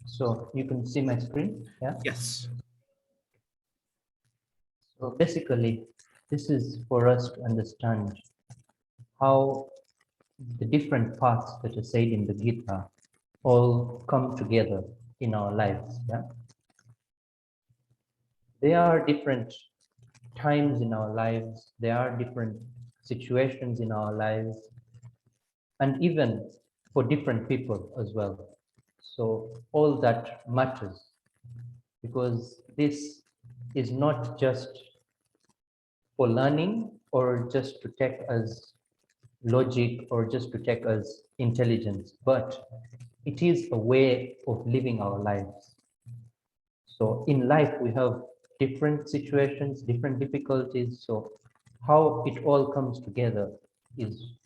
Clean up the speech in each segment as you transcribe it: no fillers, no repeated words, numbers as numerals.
So you can see my screen, yeah? Yes. So basically, this is for us to understand how the different parts that are said in the Gita all come together in our lives, yeah? There are different times in our lives, there are different situations in our lives, and even for different people as well. So all that matters, because this is not just for learning or just to take as logic or just to take as intelligence, but it is a way of living our lives. So in life, we have different situations, different difficulties. So how it all comes together is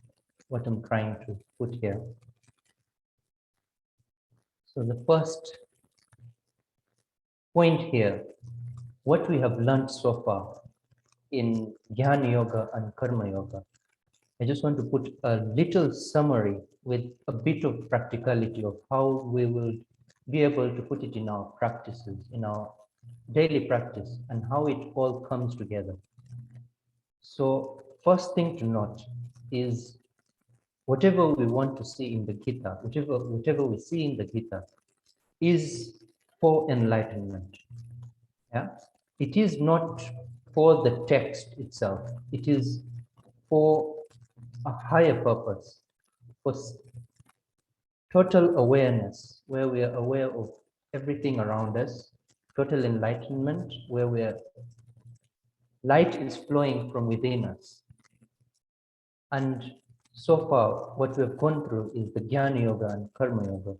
what I'm trying to put here. So the first point here, what we have learned so far in Jnana Yoga and Karma Yoga, I just want to put a little summary with a bit of practicality of how we will be able to put it in our practices, in our daily practice, and how it all comes together. So first thing to note is whatever we want to see in the Gita, whatever we see in the Gita is for enlightenment. Yeah, it is not for the text itself. It is for a higher purpose, for total awareness, where we are aware of everything around us, total enlightenment, where light is flowing from within us. And so far, what we have gone through is the Jnana Yoga and Karma Yoga.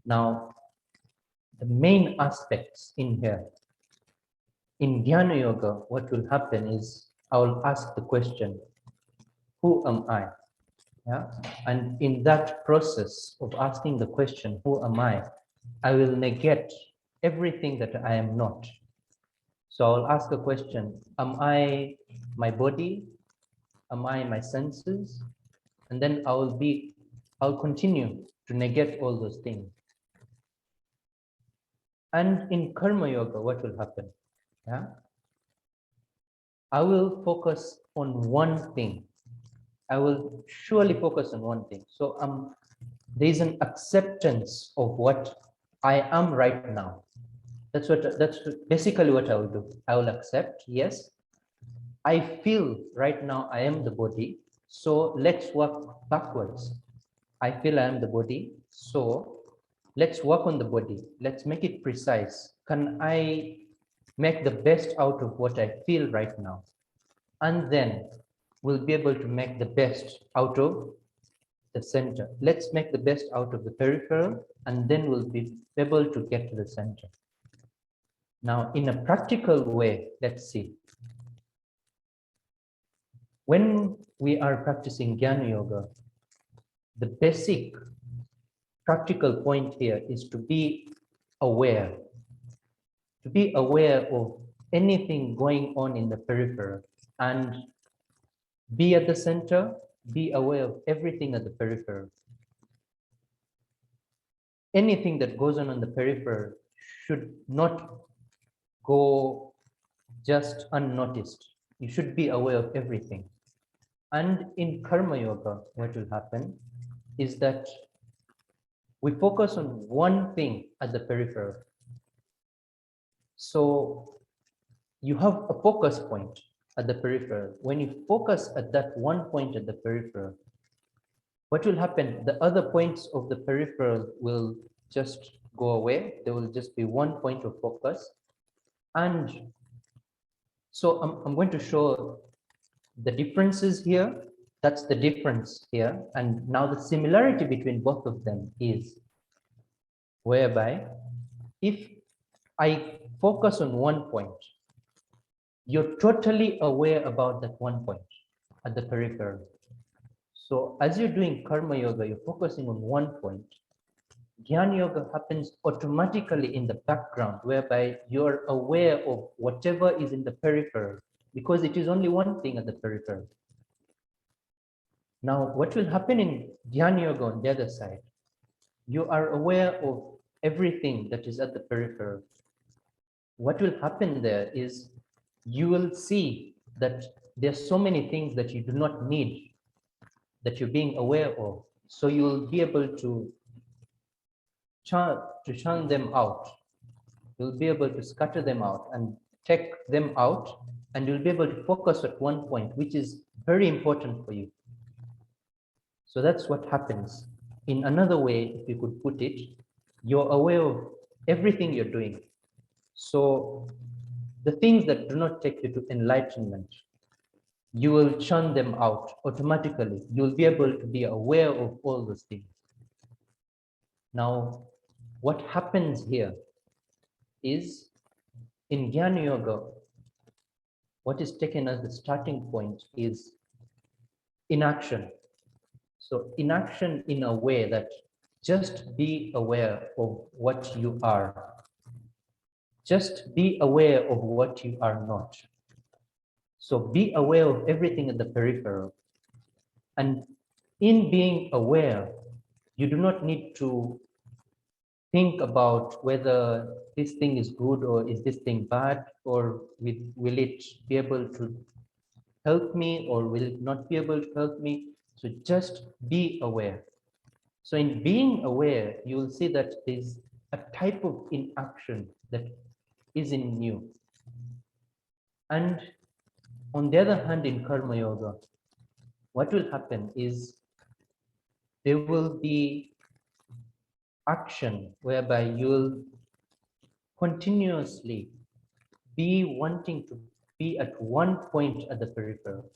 Now, the main aspects in here, in Jnana Yoga, what will happen is I will ask the question, who am I? Yeah, and in that process of asking the question, who am I will negate everything that I am not. So I'll ask a question, am I my body? Am I my senses? And then I'll continue to negate all those things. And in Karma Yoga, what will happen? Yeah, I will focus on one thing. I will surely focus on one thing. So there is an acceptance of what I am right now. That's basically what I will do. I will accept, yes, I feel right now I am the body. So let's work backwards. I feel I am the body. So let's work on the body. Let's make it precise. Can I make the best out of what I feel right now? And then we'll be able to make the best out of the center. Let's make the best out of the peripheral, and then we'll be able to get to the center. Now, in a practical way, let's see. When we are practicing Jnana Yoga, the basic practical point here is to be aware of anything going on in the peripheral and be at the center, be aware of everything at the peripheral. Anything that goes on the peripheral should not go just unnoticed. You should be aware of everything. And in Karma Yoga, what will happen is that we focus on one thing at the peripheral. So you have a focus point at the peripheral. When you focus at that one point at the peripheral, what will happen? The other points of the peripheral will just go away. There will just be one point of focus. And so I'm going to show the differences here. That's the difference here. And now the similarity between both of them is whereby if I focus on one point, you're totally aware about that one point at the peripheral. So as you're doing Karma Yoga, you're focusing on one point. Jnana Yoga happens automatically in the background, whereby you're aware of whatever is in the peripheral, because it is only one thing at the peripheral. Now, what will happen in Jnana Yoga on the other side? You are aware of everything that is at the peripheral, what will happen there is you will see that there are so many things that you do not need, that you're being aware of. So you will be able to churn them out. You'll be able to scatter them out and take them out, and you'll be able to focus at one point, which is very important for you. So that's what happens. In another way, if you could put it, you're aware of everything you're doing. So the things that do not take you to enlightenment, you will churn them out automatically. You'll be able to be aware of all those things. Now, what happens here is in Jnana Yoga, what is taken as the starting point is inaction. So inaction in a way that just be aware of what you are. Just be aware of what you are not. So be aware of everything at the peripheral. And in being aware, you do not need to think about whether this thing is good or is this thing bad, or will it be able to help me or will it not be able to help me. So just be aware. So in being aware, you will see that there's a type of inaction that is in you. And on the other hand, in Karma Yoga, what will happen is there will be action whereby you'll continuously be wanting to be at one point at the peripheral.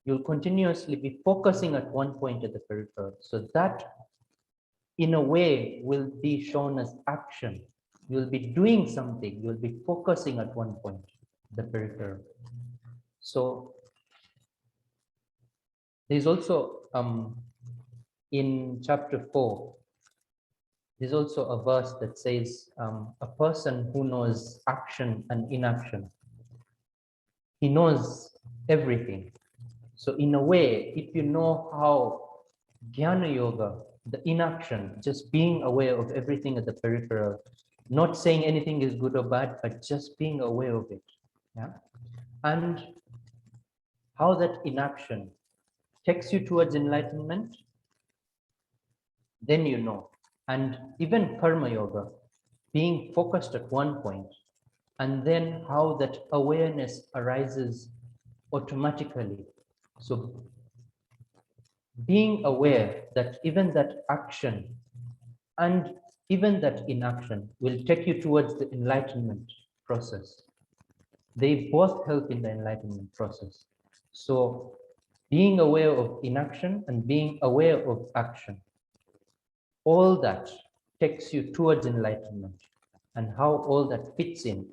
You'll continuously be focusing at one point at the peripheral. So that in a way will be shown as action. You'll be doing something, you'll be focusing at one point, the peripheral. So there's also in chapter 4, there's also a verse that says a person who knows action and inaction, he knows everything. So in a way, if you know how Jnana Yoga, the inaction, just being aware of everything at the peripheral, not saying anything is good or bad, but just being aware of it. Yeah. And how that inaction takes you towards enlightenment, then you know. And even Karma Yoga, being focused at one point, and then how that awareness arises automatically. So being aware that even that action and even that inaction will take you towards the enlightenment process. They both help in the enlightenment process. So being aware of inaction and being aware of action, all that takes you towards enlightenment. And how all that fits in.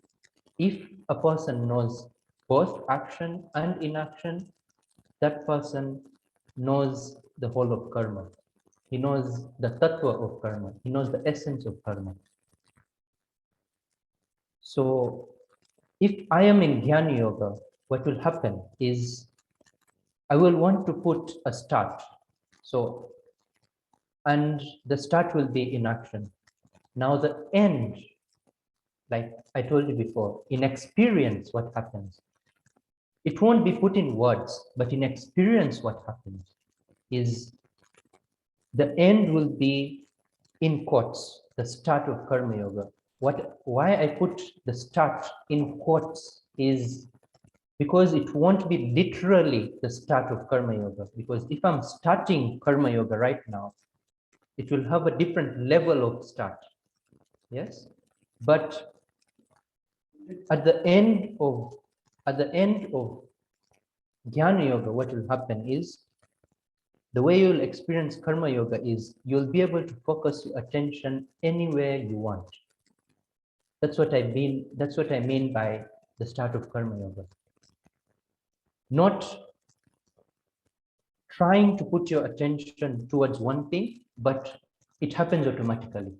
If a person knows both action and inaction, that person knows the whole of karma. He knows the tattva of karma. He knows the essence of karma. So if I am in Jnana Yoga, what will happen is I will want to put a start. So, and the start will be inaction. Now the end, like I told you before, in experience, what happens? It won't be put in words, but in experience, what happens is the end will be in quotes, the start of Karma Yoga. Why I put the start in quotes is because it won't be literally the start of Karma Yoga. Because if I'm starting Karma Yoga right now, it will have a different level of start. Yes, but at the end of Jnana Yoga, what will happen is the way you'll experience Karma Yoga is you'll be able to focus your attention anywhere you want. That's what I mean by the start of Karma Yoga. Not trying to put your attention towards one thing, but it happens automatically.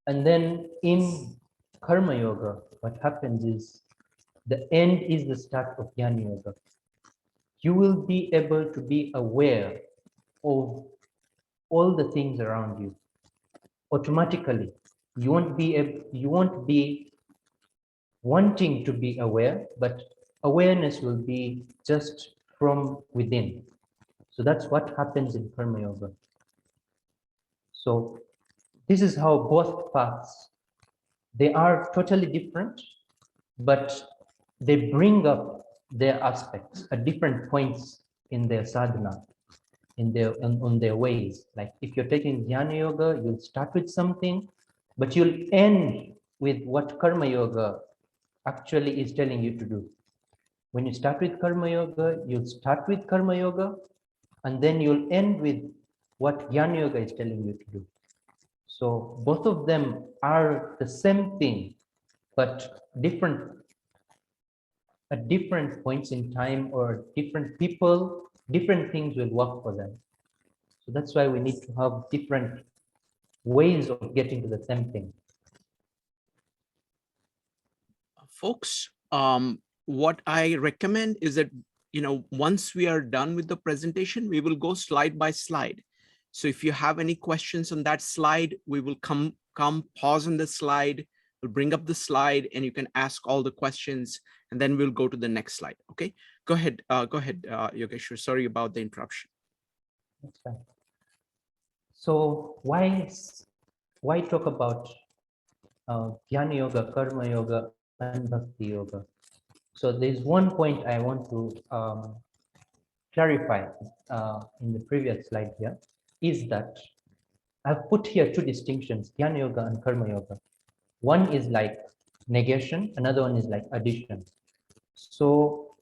And then in Karma Yoga, what happens is the end is the start of Jnana Yoga. You will be able to be aware of all the things around you. automatically. You won't be wanting to be aware, but awareness will be just from within. So that's what happens in Karma Yoga. So this is how both paths, they are totally different, but they bring up their aspects at different points in their sadhana, in their on their ways. Like if you're taking Jnana Yoga, you'll start with something, but you'll end with what Karma Yoga actually is telling you to do. When you start with Karma Yoga, you'll start with Karma Yoga, and then you'll end with what Jnana Yoga is telling you to do. So both of them are the same thing, but different at different points in time, or different people, different things will work for them. So that's why we need to have different ways of getting to the same thing. Folks, what I recommend is that, once we are done with the presentation, we will go slide by slide. So if you have any questions on that slide, we will come pause on the slide, we'll bring up the slide, and you can ask all the questions, and then we'll go to the next slide. Okay, go ahead, Yogeshwar. Sorry about the interruption. That's fine. So why talk about Jnana Yoga, Karma Yoga, and Bhakti Yoga? So there's one point I want to clarify in the previous slide here, is that I've put here two distinctions, Jnana Yoga and Karma Yoga. One is like negation, another one is like addition. So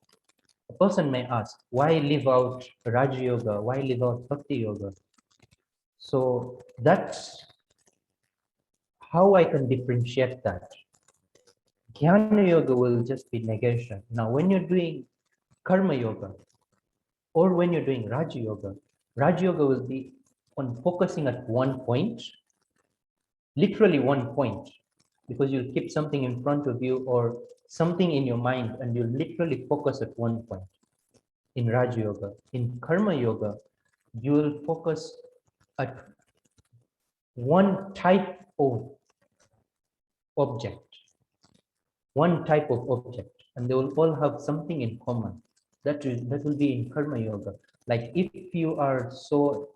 a person may ask, why leave out Raj Yoga? Why leave out Bhakti Yoga? So that's how I can differentiate that. Jnana Yoga will just be negation. Now, when you're doing Karma Yoga, or when you're doing Raj Yoga will be on focusing at one point, literally one point, because you'll keep something in front of you or something in your mind, and you'll literally focus at one point in Raj Yoga. In Karma Yoga, you will focus at one type of object, and they will all have something in common. That will be in Karma Yoga. Like if you are so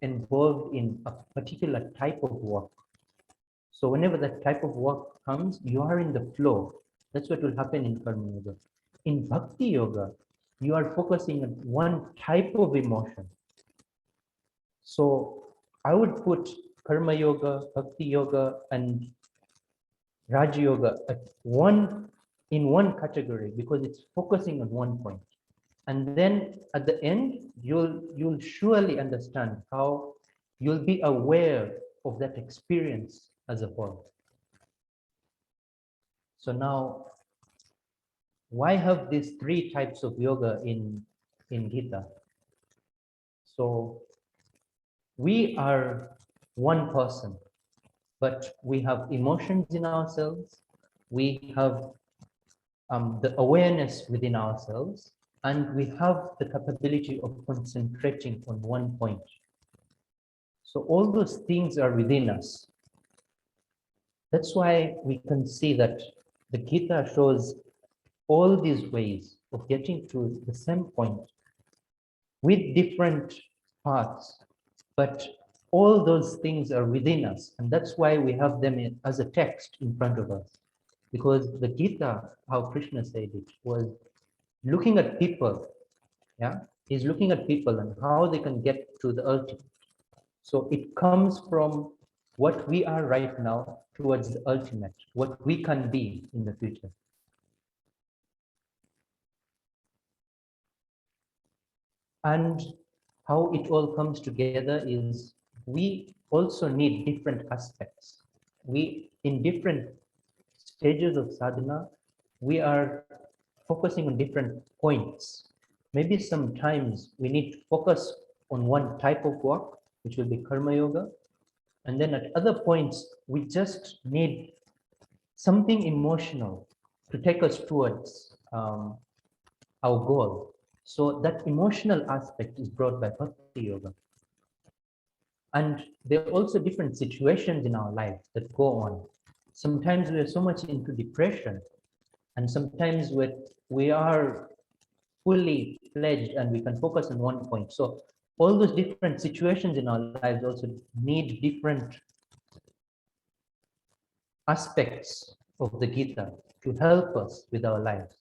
involved in a particular type of work, so whenever that type of work comes, you are in the flow. That's what will happen in Karma Yoga. In Bhakti Yoga, you are focusing on one type of emotion. So I would put Karma Yoga, Bhakti Yoga, and Raj Yoga in one category, because it's focusing on one point. And then at the end, you'll surely understand how you'll be aware of that experience as a whole. So now, why have these three types of yoga in Gita? So we are one person, but we have emotions in ourselves, we have the awareness within ourselves, and we have the capability of concentrating on one point. So all those things are within us. That's why we can see that the Gita shows all these ways of getting to the same point with different paths, but all those things are within us, and that's why we have them as a text in front of us. Because the Gita, how Krishna said it, was looking at people. Yeah, he's looking at people and how they can get to the ultimate. So it comes from what we are right now towards the ultimate, what we can be in the future. And how it all comes together is we also need different aspects. We, in different stages of sadhana, we are focusing on different points. Maybe sometimes we need to focus on one type of work, which will be Karma Yoga. And then at other points, we just need something emotional to take us towards our goal. So that emotional aspect is brought by Bhakti Yoga. And there are also different situations in our life that go on. Sometimes we are so much into depression, and sometimes we are fully fledged and we can focus on one point. So all those different situations in our lives also need different aspects of the Gita to help us with our lives.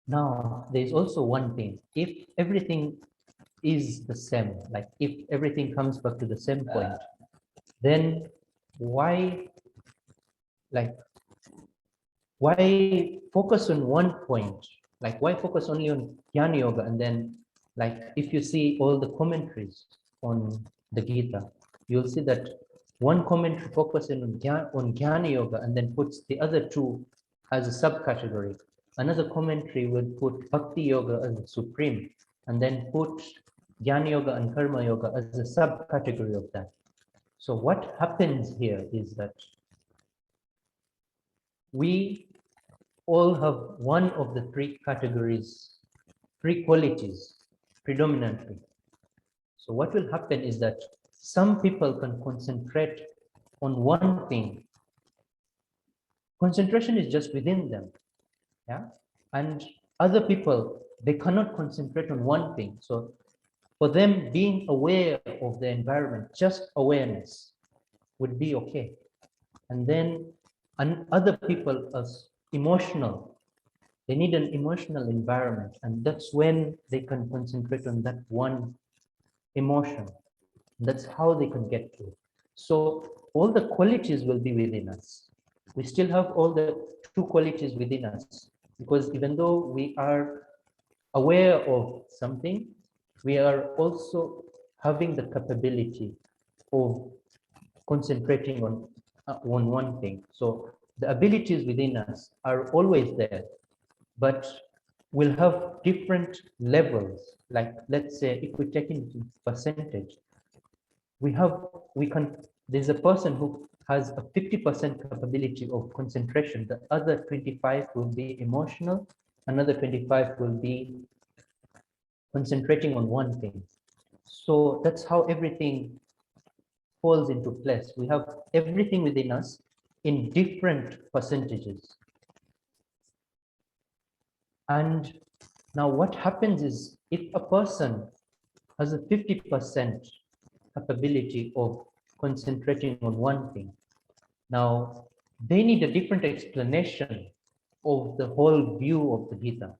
Now, there's also one thing. If everything is the same, like if everything comes back to the same point, then why, like, why focus on one point? Like, why focus only on Jnana Yoga? And then, like, if you see all the commentaries on the Gita, you'll see that one commentary focusing on Jnana Yoga and then puts the other two as a subcategory. Another commentary would put Bhakti Yoga as a supreme, and then put Jnana Yoga and Karma Yoga as a subcategory of that. So what happens here is that we all have one of the three categories, three qualities predominantly. So what will happen is that some people can concentrate on one thing. Concentration is just within them, yeah? And other people, they cannot concentrate on one thing. So for them, being aware of the environment, just awareness would be okay. And then other people are emotional. They need an emotional environment, and that's when they can concentrate on that one emotion. That's how they can get to it. So all the qualities will be within us. We still have all the two qualities within us, because even though we are aware of something, we are also having the capability of concentrating on one thing. So the abilities within us are always there, but we'll have different levels. Like, let's say if we take into percentage, there's a person who has a 50% capability of concentration. The other 25 will be emotional, another 25 will be concentrating on one thing. So that's how everything falls into place. We have everything within us in different percentages. And now what happens is, if a person has a 50% capability of concentrating on one thing, now they need a different explanation of the whole view of the Gita.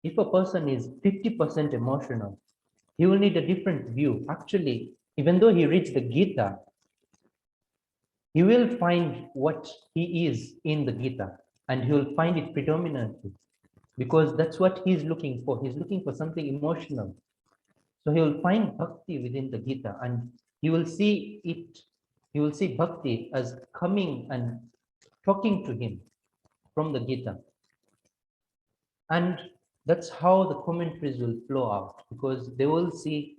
If a person is 50% emotional, he will need a different view. Actually, even though he reads the Gita, he will find what he is in the Gita, and he will find it predominantly, because that's what he's looking for. He's looking for something emotional. So he will find bhakti within the Gita, and he will see it, he will see bhakti as coming and talking to him from the Gita. And that's how the commentaries will flow out, because they will see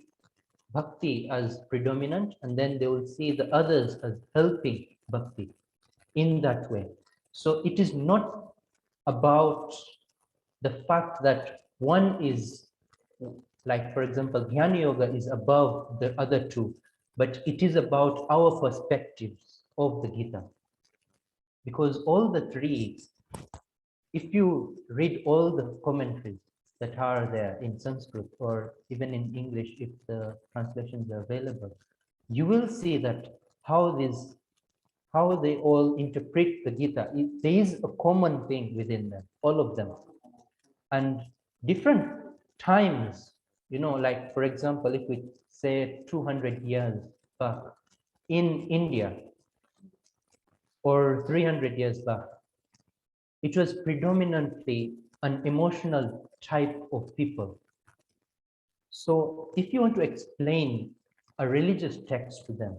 bhakti as predominant, and then they will see the others as helping bhakti in that way. So it is not about the fact that one is, like, for example, Jnana Yoga is above the other two, but it is about our perspectives of the Gita. Because all the three, if you read all the commentaries that are there in Sanskrit or even in English, if the translations are available, you will see that how they all interpret the Gita. There is a common thing within them, all of them. And different times, like, for example, if we say 200 years back in India, or 300 years back, it was predominantly an emotional type of people. So if you want to explain a religious text to them,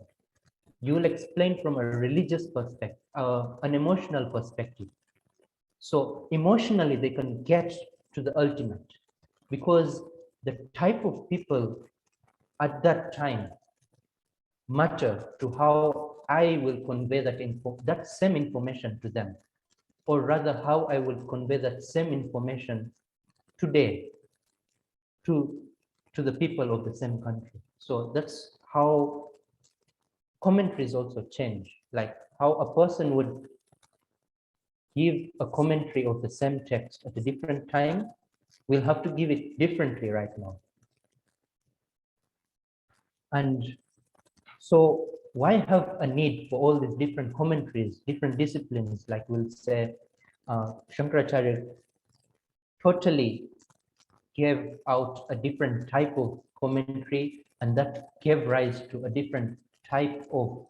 you will explain from a religious perspective, an emotional perspective. So emotionally, they can get to the ultimate, because the type of people at that time matter to how I will convey that same information to them, or rather how I will convey that same information today to to the people of the same country. So that's how commentaries also change, like how a person would give a commentary of the same text at a different time, we'll have to give it differently right now. And so why have a need for all these different commentaries, different disciplines, like we'll say Shankaracharya totally gave out a different type of commentary, and that gave rise to a different type of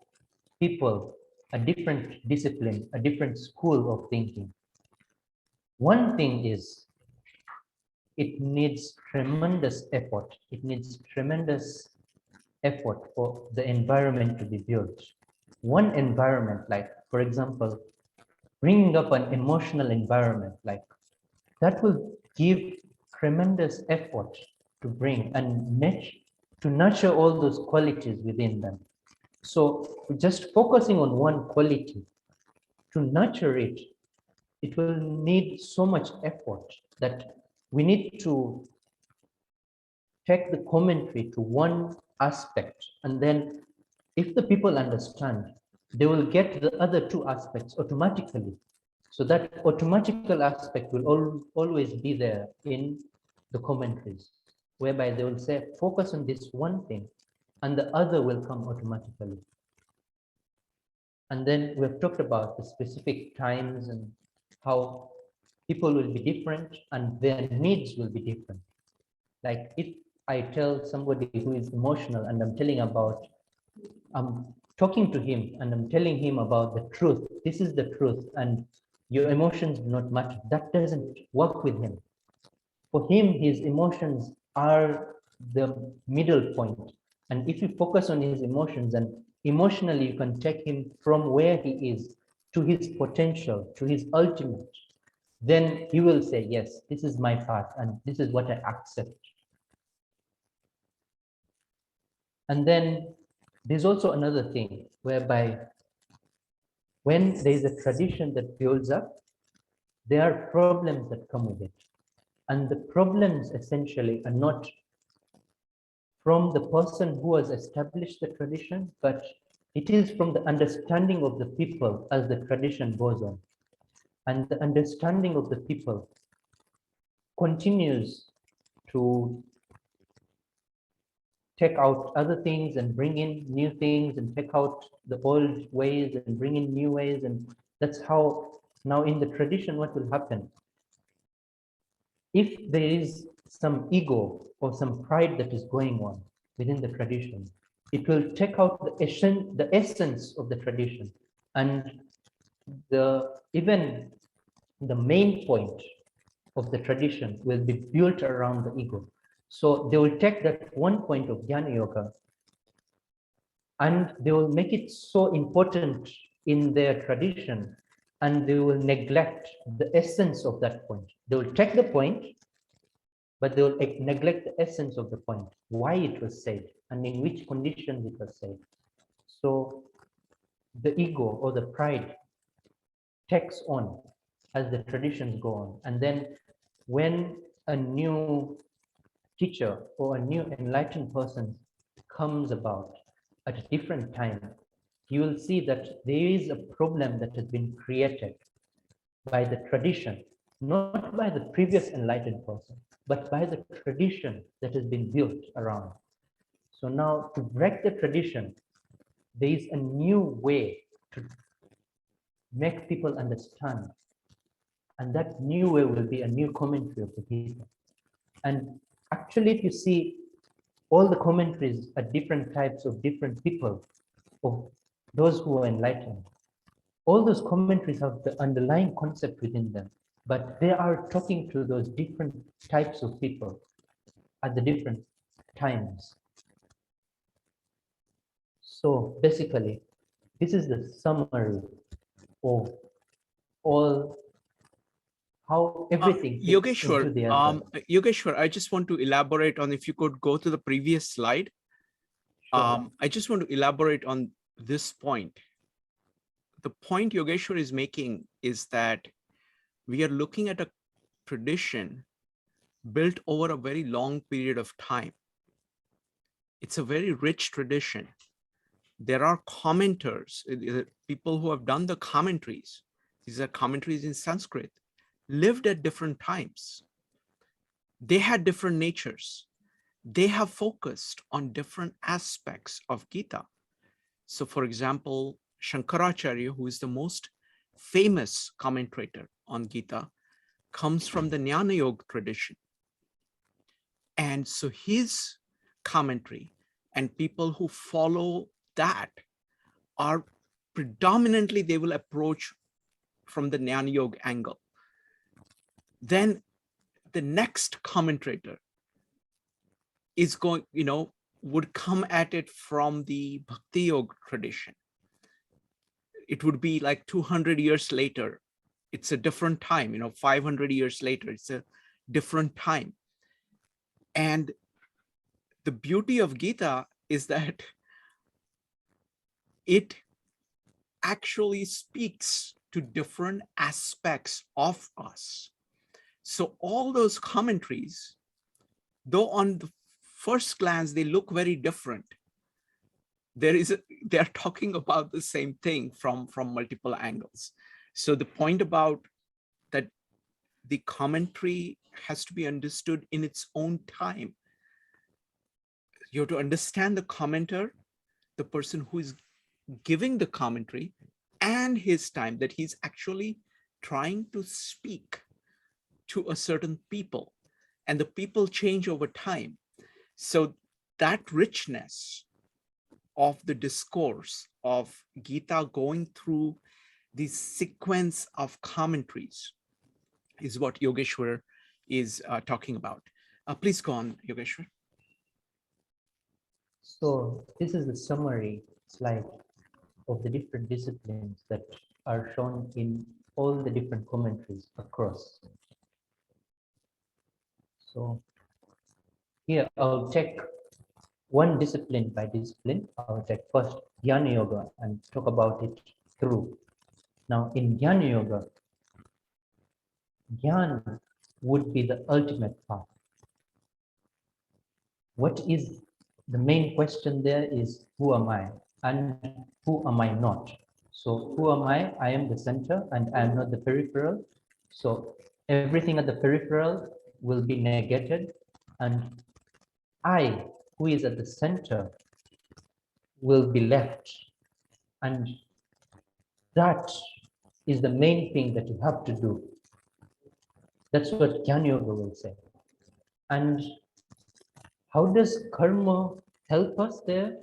people, a different discipline, a different school of thinking. One thing is, it needs tremendous effort. It needs tremendous effort for the environment to be built. One environment, like, for example, bringing up an emotional environment, like that will give tremendous effort to bring and to nurture all those qualities within them. So just focusing on one quality, to nurture it, it will need so much effort that we need to take the commentary to one aspect, and then if the people understand, they will get the other two aspects automatically. So that automatical aspect will always be there in the commentaries, whereby they will say, focus on this one thing, and the other will come automatically. And then we've talked about the specific times and how people will be different and their needs will be different. Like if I tell somebody who is emotional and I'm talking to him and I'm telling him about the truth, this is the truth, and your emotions do not matter, that doesn't work with him. For him, his emotions are the middle point. And if you focus on his emotions, and emotionally you can take him from where he is to his potential, to his ultimate, then he will say, yes, this is my path and this is what I accept. And then there's also another thing whereby when there's a tradition that builds up, there are problems that come with it. And the problems essentially are not from the person who has established the tradition, but it is from the understanding of the people as the tradition goes on. And the understanding of the people continues to take out other things and bring in new things, and take out the old ways and bring in new ways. And that's how now in the tradition, what will happen? If there is some ego or some pride that is going on within the tradition, it will take out the essence of the tradition, and even the main point of the tradition will be built around the ego. So they will take that one point of Jnana Yoga and they will make it so important in their tradition, and they will neglect the essence of that point. They will take the point, but they will neglect the essence of the point, why it was said and in which conditions it was said. So the ego or the pride takes on as the traditions go on. And then when a new teacher or a new enlightened person comes about at a different time, you will see that there is a problem that has been created by the tradition, not by the previous enlightened person, but by the tradition that has been built around. So now to break the tradition, there is a new way to make people understand. And that new way will be a new commentary of the people. And actually, if you see all the commentaries are different types of different people, of those who are enlightened, all those commentaries have the underlying concept within them, but they are talking to those different types of people at the different times. So basically, this is the summary of all how everything fits Yogeshwar, into the other. Yogeshwar, I just want to elaborate on, if you could go to the previous slide. Sure. I just want to elaborate on this point. The point Yogeshwar is making is that we are looking at a tradition built over a very long period of time. It's a very rich tradition. There are commenters, people who have done the commentaries. These are commentaries in Sanskrit, lived at different times. They had different natures. They have focused on different aspects of Gita. So for example, Shankaracharya, who is the most famous commentator on Gita, comes from the Jnana Yoga tradition. And so his commentary and people who follow that are predominantly, they will approach from the Jnana Yoga angle. Then the next commentator is going, would come at it from the Bhakti Yoga tradition. It would be like 200 years later. It's a different time, 500 years later, it's a different time. And the beauty of Gita is that it actually speaks to different aspects of us. So all those commentaries, though on the first glance, they look very different, they're talking about the same thing from multiple angles. So the point about that, the commentary has to be understood in its own time. You have to understand the commenter, the person who is giving the commentary, and his time, that he's actually trying to speak to a certain people, and the people change over time. So that richness of the discourse of Gita going through this sequence of commentaries is what Yogeshwar is talking about. Please go on, Yogeshwar. So this is the summary slide of the different disciplines that are shown in all the different commentaries across. So here I'll take one discipline by discipline. I'll take first Jnana Yoga and talk about it through. Now in Jnana Yoga, Jnana would be the ultimate path. What is the main question there is, who am I and who am I not? So who am I? I am the center and I am not the peripheral. So everything at the peripheral will be negated, and I, who is at the center, will be left. And that is the main thing that you have to do. That's what Jnana Yoga will say. And how does karma help us there?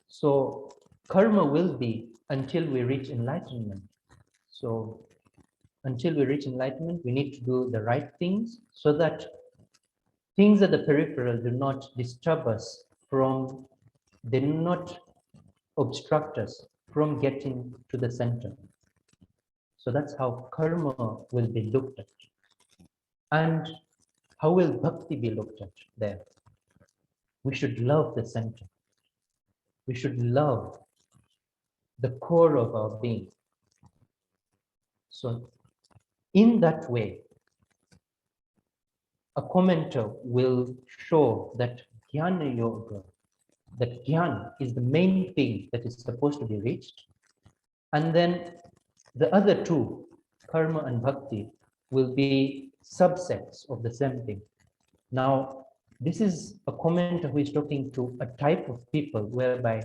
So karma will be until we reach enlightenment. So until we reach enlightenment, we need to do the right things so that things at the peripheral do not disturb us from, they do not obstruct us from getting to the center. So that's how karma will be looked at. And how will bhakti be looked at there? We should love the center. We should love the core of our being. So in that way, a commenter will show that Jnana Yoga, that Jnana is the main thing that is supposed to be reached. And then the other two, karma and bhakti, will be subsets of the same thing. Now, this is a commenter who is talking to a type of people whereby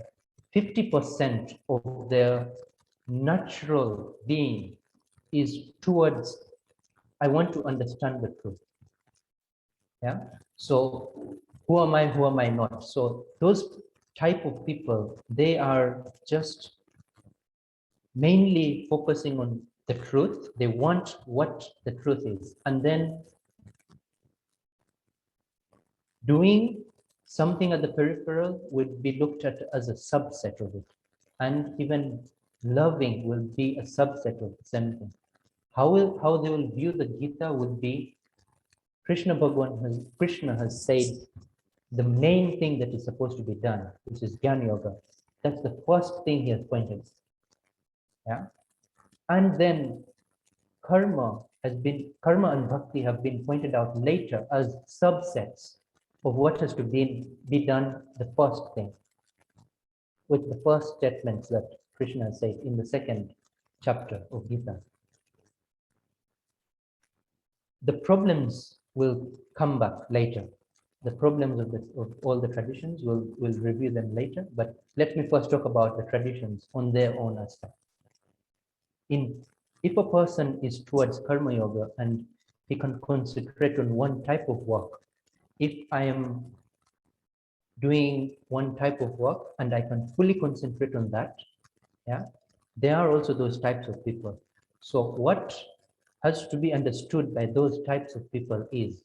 50% of their natural being is towards, I want to understand the truth. Yeah. So who am I not? So those type of people, they are just mainly focusing on the truth. They want what the truth is. And then doing something at the peripheral would be looked at as a subset of it. And even loving will be a subset of the same thing. How they will view the Gita would be, Krishna has said the main thing that is supposed to be done, which is Jnana Yoga. That's the first thing he has pointed. Yeah. And then karma and bhakti have been pointed out later as subsets. of what has to be done, the first thing, with the first statements that Krishna said in the second chapter of Gita. The problems will come back later. The problems of all the traditions will review them later, but let me first talk about the traditions on their own aspect. If a person is towards karma yoga and he can concentrate on one type of work, if I am doing one type of work and I can fully concentrate on that, yeah, there are also those types of people. So what has to be understood by those types of people is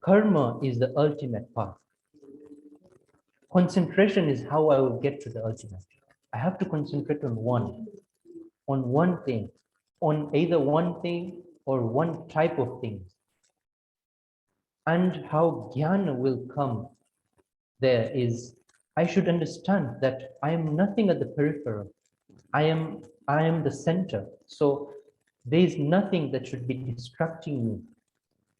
karma is the ultimate path. Concentration is how I will get to the ultimate. I have to concentrate on one thing, on either one thing or one type of things. And how jnana will come there is, I should understand that I am nothing at the peripheral. I am the center. So there is nothing that should be distracting me.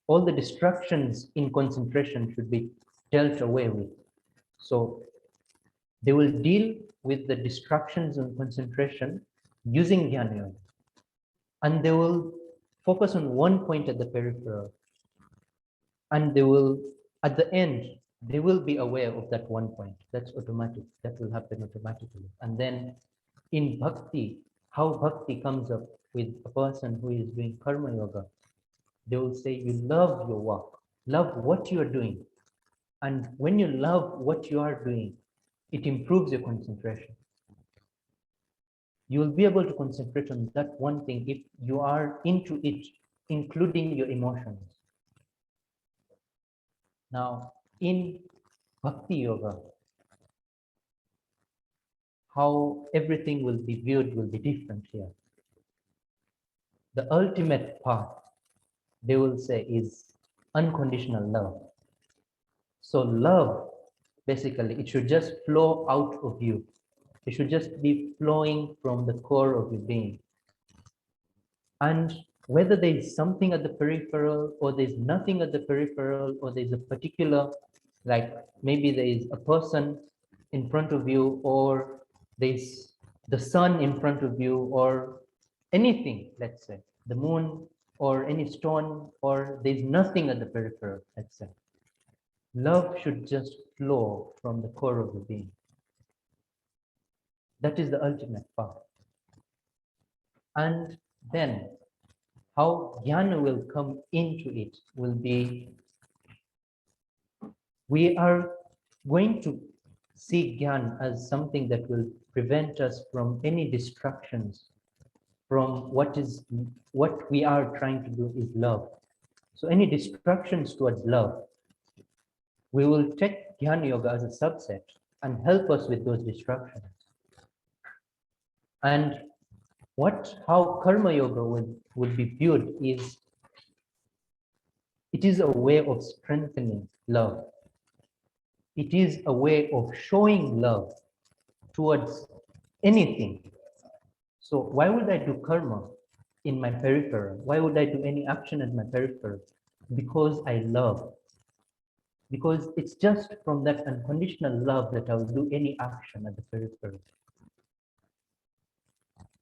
All the distractions in concentration should be dealt away with. So they will deal with the distractions and concentration using Jnana Yoga. And they will focus on one point at the peripheral. And they will, at the end, they will be aware of that one point. That's automatic. That will happen automatically. And then in bhakti, how bhakti comes up with a person who is doing karma yoga, they will say, you love your work, love what you are doing. And when you love what you are doing, it improves your concentration. You will be able to concentrate on that one thing if you are into it, including your emotions. Now, in Bhakti Yoga, how everything will be viewed will be different here. The ultimate path, they will say, is unconditional love. So love, basically, it should just flow out of you. It should just be flowing from the core of your being. And whether there is something at the peripheral or there's nothing at the peripheral, or there's a particular, like maybe there is a person in front of you, or there's the sun in front of you, or anything, let's say, the moon or any stone, or there's nothing at the peripheral, let's say. Love should just flow from the core of the being. That is the ultimate path. And then how jnana will come into it will be, we are going to see jnana as something that will prevent us from any distractions from what we are trying to do is love. So any distractions towards love, we will take Jnana Yoga as a subset and help us with those distractions. And how Karma Yoga would be viewed is, it is a way of strengthening love. It is a way of showing love towards anything. So why would I do karma in my peripheral? Why would I do any action in my peripheral? Because I love. Because it's just from that unconditional love that I will do any action at the peripheral.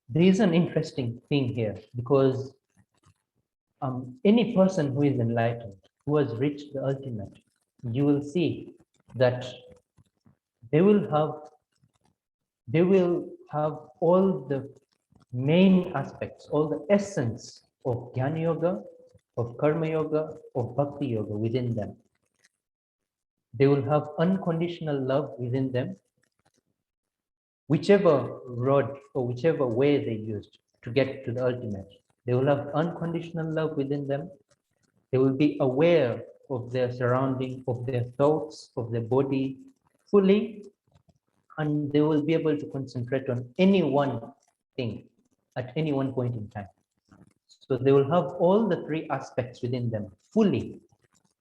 There is an interesting thing here, because any person who is enlightened, who has reached the ultimate, you will see that they will have all the main aspects, all the essence of Jnana Yoga, of Karma Yoga, of Bhakti Yoga within them. They will have unconditional love within them, whichever road or whichever way they used to get to the ultimate. They will have unconditional love within them. They will be aware of their surrounding, of their thoughts, of their body fully, and they will be able to concentrate on any one thing at any one point in time. So they will have all the three aspects within them fully,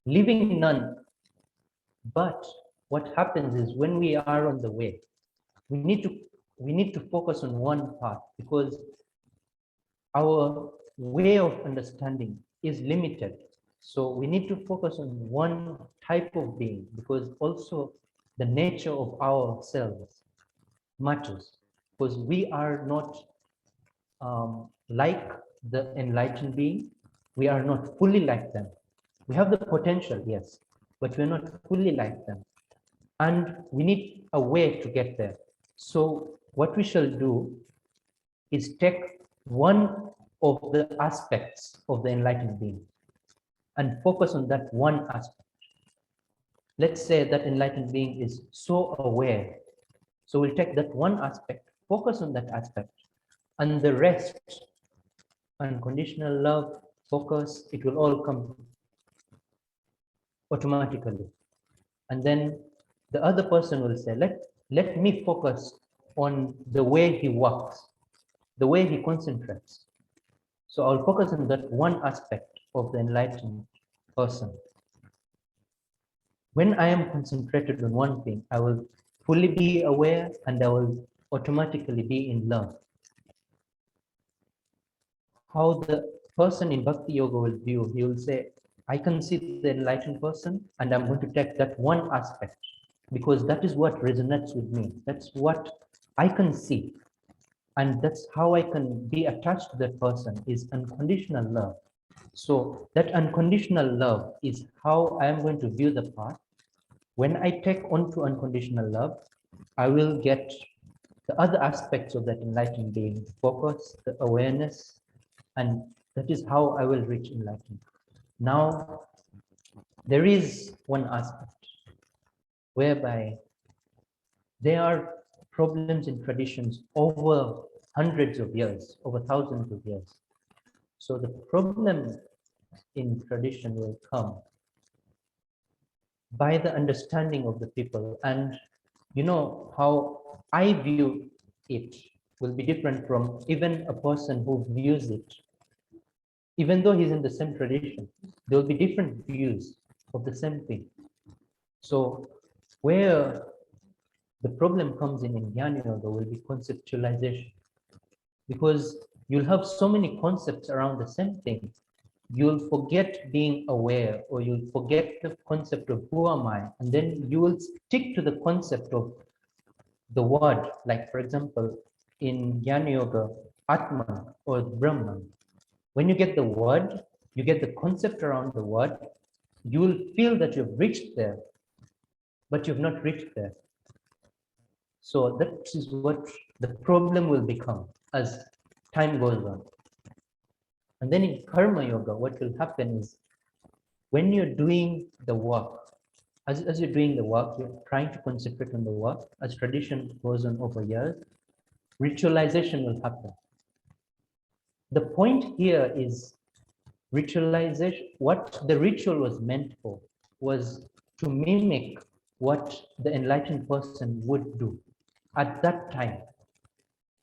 leaving none. But what happens is, when we are on the way, we need to focus on one path, because our way of understanding is limited. So we need to focus on one type of being, because also the nature of ourselves matters, because we are not like the enlightened being. We are not fully like them. We have the potential, yes, but we're not fully like them. And we need a way to get there. So what we shall do is take one of the aspects of the enlightened being and focus on that one aspect. Let's say that enlightened being is so aware. So we'll take that one aspect, focus on that aspect, and the rest, unconditional love, focus, it will all come automatically. And then the other person will say, let me focus on the way he works, the way he concentrates. So I'll focus on that one aspect of the enlightened person. When I am concentrated on one thing, I will fully be aware and I will automatically be in love. How the person in Bhakti Yoga will view, he will say, I can see the enlightened person and I'm going to take that one aspect because that is what resonates with me. That's what I can see. And that's how I can be attached to that person, is unconditional love. So that unconditional love is how I am going to view the path. When I take on to unconditional love, I will get the other aspects of that enlightened being, focus, the awareness, and that is how I will reach enlightenment. Now, there is one aspect whereby there are problems in traditions over hundreds of years, over thousands of years. So the problem in tradition will come by the understanding of the people. And you know how I view it will be different from even a person who views it. Even though he's in the same tradition, there will be different views of the same thing. So where the problem comes in Jnana Yoga will be conceptualization, because you'll have so many concepts around the same thing. You'll forget being aware, or you'll forget the concept of who am I, and then you will stick to the concept of the word. Like, for example, in Jnana Yoga, Atman or Brahman, when you get the word, you get the concept around the word, you will feel that you've reached there, but you've not reached there. So that is what the problem will become as time goes on. And then in Karma Yoga, what will happen is when you're doing the work, as you're doing the work, you're trying to concentrate on the work, as tradition goes on over years, ritualization will happen. The point here is ritualization. What the ritual was meant for was to mimic what the enlightened person would do at that time.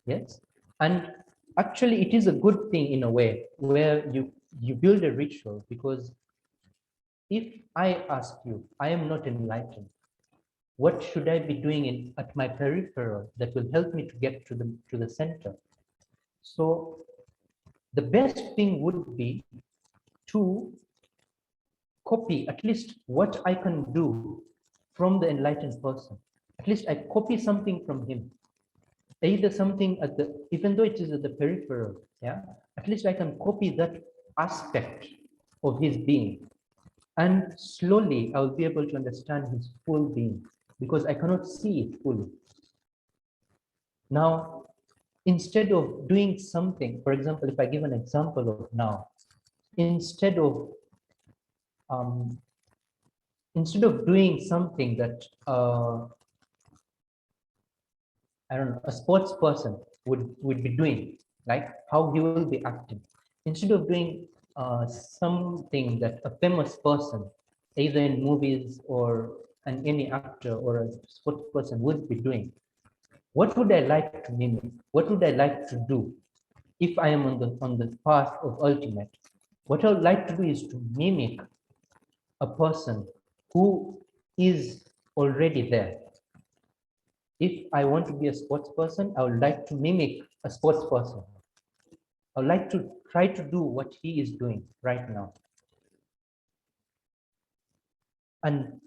Yes, and actually it is a good thing in a way, where you build a ritual, because if I ask you, I am not enlightened, what should I be doing at my peripheral that will help me to get to the center? So the best thing would be to copy at least what I can do from the enlightened person. At least I copy something from him, either something at the, even though it is at the peripheral, yeah, at least I can copy that aspect of his being, and slowly I'll be able to understand his full being, because I cannot see it fully. Now, instead of doing something, for example, if I give an example of now, instead of um, doing something that I don't know, a sports person would be doing, like how he will be acting, instead of doing something that a famous person, either in movies or any actor or a sports person would be doing, what would I like to mimic? What would I like to do if I am on the path of ultimate? What I would like to do is to mimic a person who is already there. If I want to be a sports person, I would like to mimic a sports person. I would like to try to do what he is doing right now. And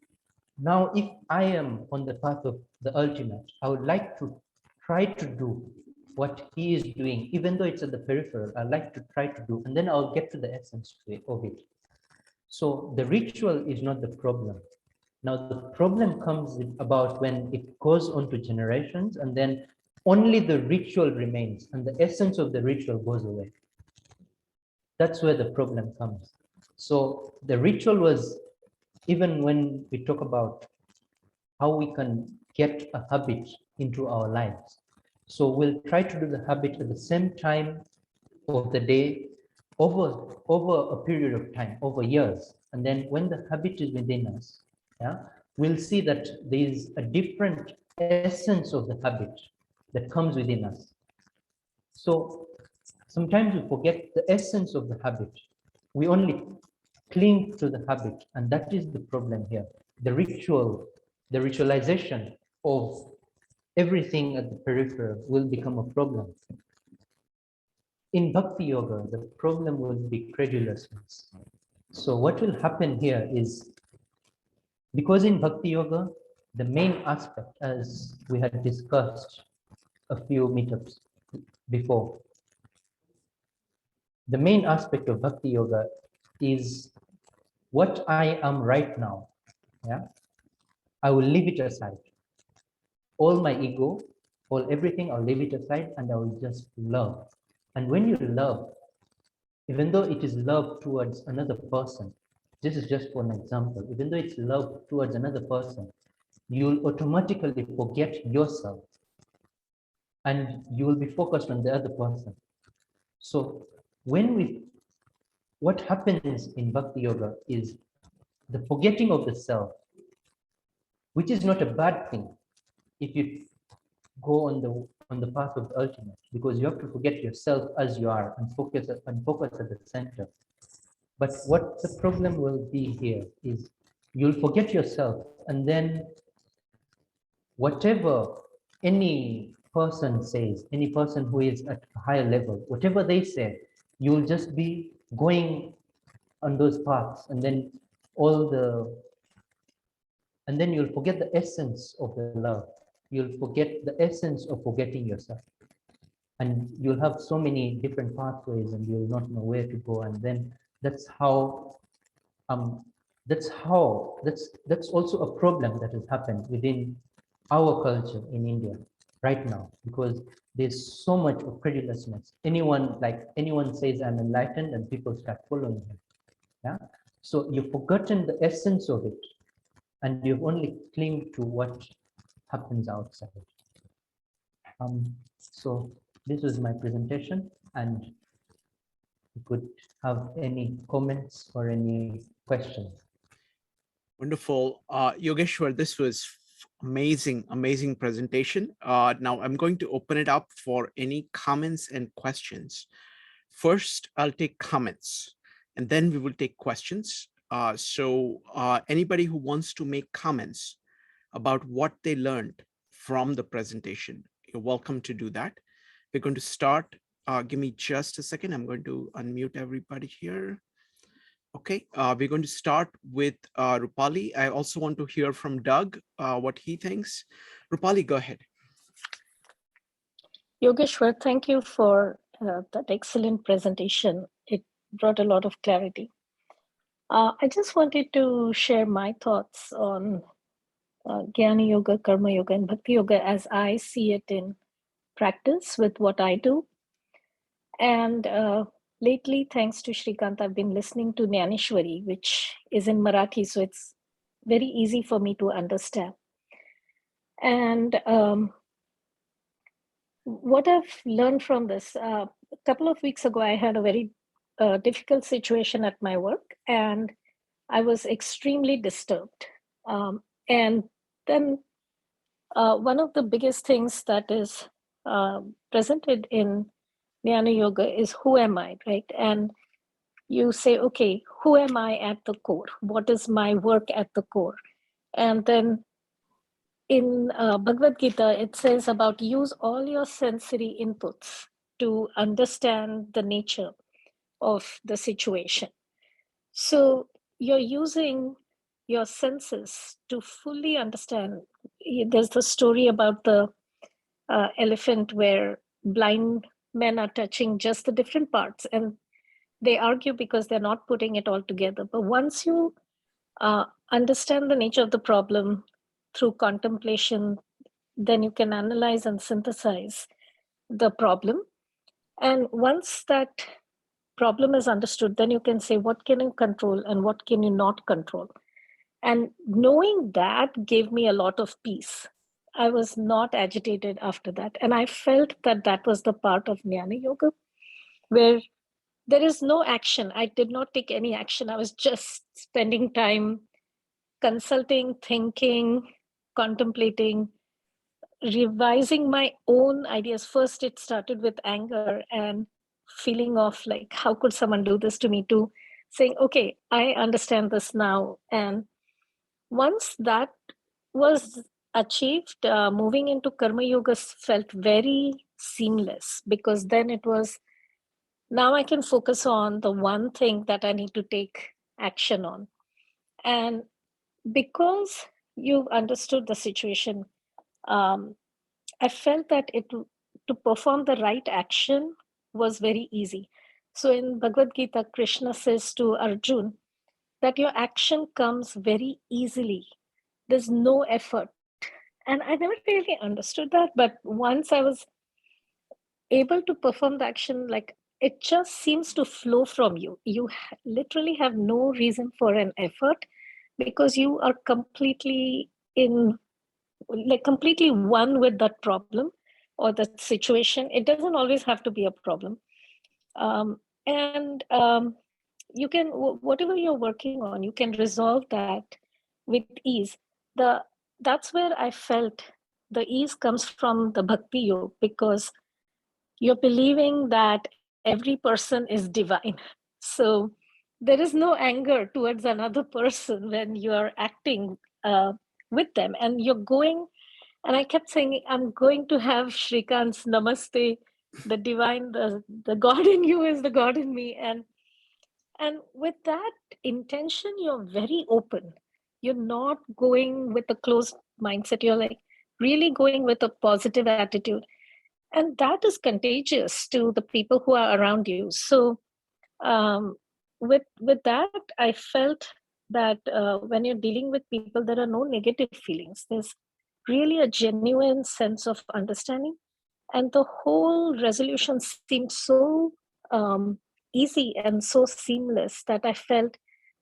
now, if I am on the path of the ultimate, I would like to try to do what he is doing, even though it's at the peripheral. I like to try to do, and then I'll get to the essence of it. So the ritual is not the problem. Now the problem comes about when it goes on to generations, and then only the ritual remains, and the essence of the ritual goes away. That's where the problem comes. So the ritual was, even when we talk about how we can get a habit into our lives. So we'll try to do the habit at the same time of the day over a period of time, over years. And then when the habit is within us, yeah, we'll see that there is a different essence of the habit that comes within us. So sometimes we forget the essence of the habit. We only cling to the habit, and that is the problem here. The ritual, the ritualization of everything at the peripheral will become a problem. In Bhakti Yoga, the problem will be credulousness. So what will happen here is, because in Bhakti Yoga, the main aspect, as we had discussed a few meetups before, the main aspect of Bhakti Yoga is what I am right now. Yeah, I will leave it aside. All my ego, all everything, I'll leave it aside, and I will just love. And when you love, even though it is love towards another person, this is just for an example, even though it's love towards another person, you'll automatically forget yourself and you will be focused on the other person. So what happens in Bhakti Yoga is the forgetting of the self, which is not a bad thing if you go on the path of the ultimate, because you have to forget yourself as you are and focus at the center. But what the problem will be here is you'll forget yourself, and then whatever any person says, any person who is at a higher level, whatever they say, you'll just be going on those paths, and then you'll forget the essence of the love. You'll forget the essence of forgetting yourself. And you'll have so many different pathways and you'll not know where to go. And then that's how that's also a problem that has happened within our culture in India right now, because there's so much of credulousness. Anyone says I'm enlightened and people start following him. Yeah. So you've forgotten the essence of it and you've only clinged to what happens outside. So this was my presentation, and you could have any comments or any questions. Wonderful. Yogeshwar, this was amazing, amazing presentation. Now I'm going to open it up for any comments and questions. First, I'll take comments and then we will take questions. So anybody who wants to make comments about what they learned from the presentation, you're welcome to do that. We're going to start. Give me just a second. I'm going to unmute everybody here. Okay, we're going to start with Rupali. I also want to hear from Doug what he thinks. Rupali, go ahead. Yogeshwar, thank you for that excellent presentation. It brought a lot of clarity. I just wanted to share my thoughts on Jnana Yoga, Karma Yoga, and Bhakti Yoga as I see it in practice with what I do. And lately, thanks to Shrikant, I've been listening to Jnaneshwari, which is in Marathi, so it's very easy for me to understand. And what I've learned from this, a couple of weeks ago, I had a very difficult situation at my work, and I was extremely disturbed. And then one of the biggest things that is presented in Jnana Yoga is who am I, right? And you say, okay, who am I at the core? What is my work at the core? And then in Bhagavad Gita, it says about use all your sensory inputs to understand the nature of the situation. So you're using your senses to fully understand. There's the story about the elephant where blind men are touching just the different parts, and they argue because they're not putting it all together. But once you understand the nature of the problem through contemplation, then you can analyze and synthesize the problem. And once that problem is understood, then you can say, what can you control and what can you not control? And knowing that gave me a lot of peace. I was not agitated after that. And I felt that that was the part of Jnana Yoga, where there is no action. I did not take any action. I was just spending time consulting, thinking, contemplating, revising my own ideas. First, it started with anger and feeling of like, how could someone do this to me, to saying, okay, I understand this now. And once that was achieved, moving into Karma Yoga felt very seamless, because then it was, now I can focus on the one thing that I need to take action on. And because you've understood the situation, I felt that to perform the right action was very easy. So in Bhagavad Gita, Krishna says to Arjun that your action comes very easily. There's no effort. And I never really understood that. But once I was able to perform the action, like it just seems to flow from you. You literally have no reason for an effort, because you are completely completely one with that problem or that situation. It doesn't always have to be a problem. And you can, whatever you're working on, you can resolve that with ease. That's where I felt the ease comes from the Bhakti Yoga, because you're believing that every person is divine. So there is no anger towards another person when you're acting with them, and you're going. And I kept saying, I'm going to have Shrikant's Namaste, the divine, the God in you is the God in me. And with that intention, you're very open. You're not going with a closed mindset. You're like really going with a positive attitude. And that is contagious to the people who are around you. So with that, I felt that when you're dealing with people, there are no negative feelings. There's really a genuine sense of understanding. And the whole resolution seemed so easy and so seamless that I felt,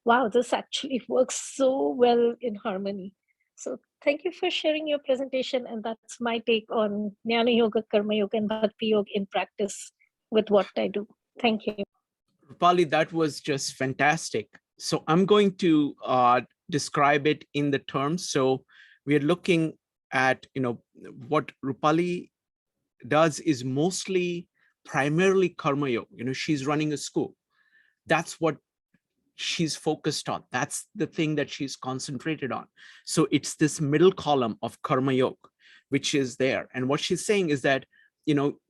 wow, this actually works so well in harmony. So thank you for sharing your presentation. And that's my take on Jnana Yoga, Karma Yoga, and Bhakti Yoga in practice with what I do. Thank you. Rupali, that was just fantastic. So I'm going to describe it in the terms. So we're looking at, what Rupali does is mostly primarily karma yoga. She's running a school. That's what she's focused on. That's the thing that she's concentrated on. So it's this middle column of karma yoga, which is there. And what she's saying is that,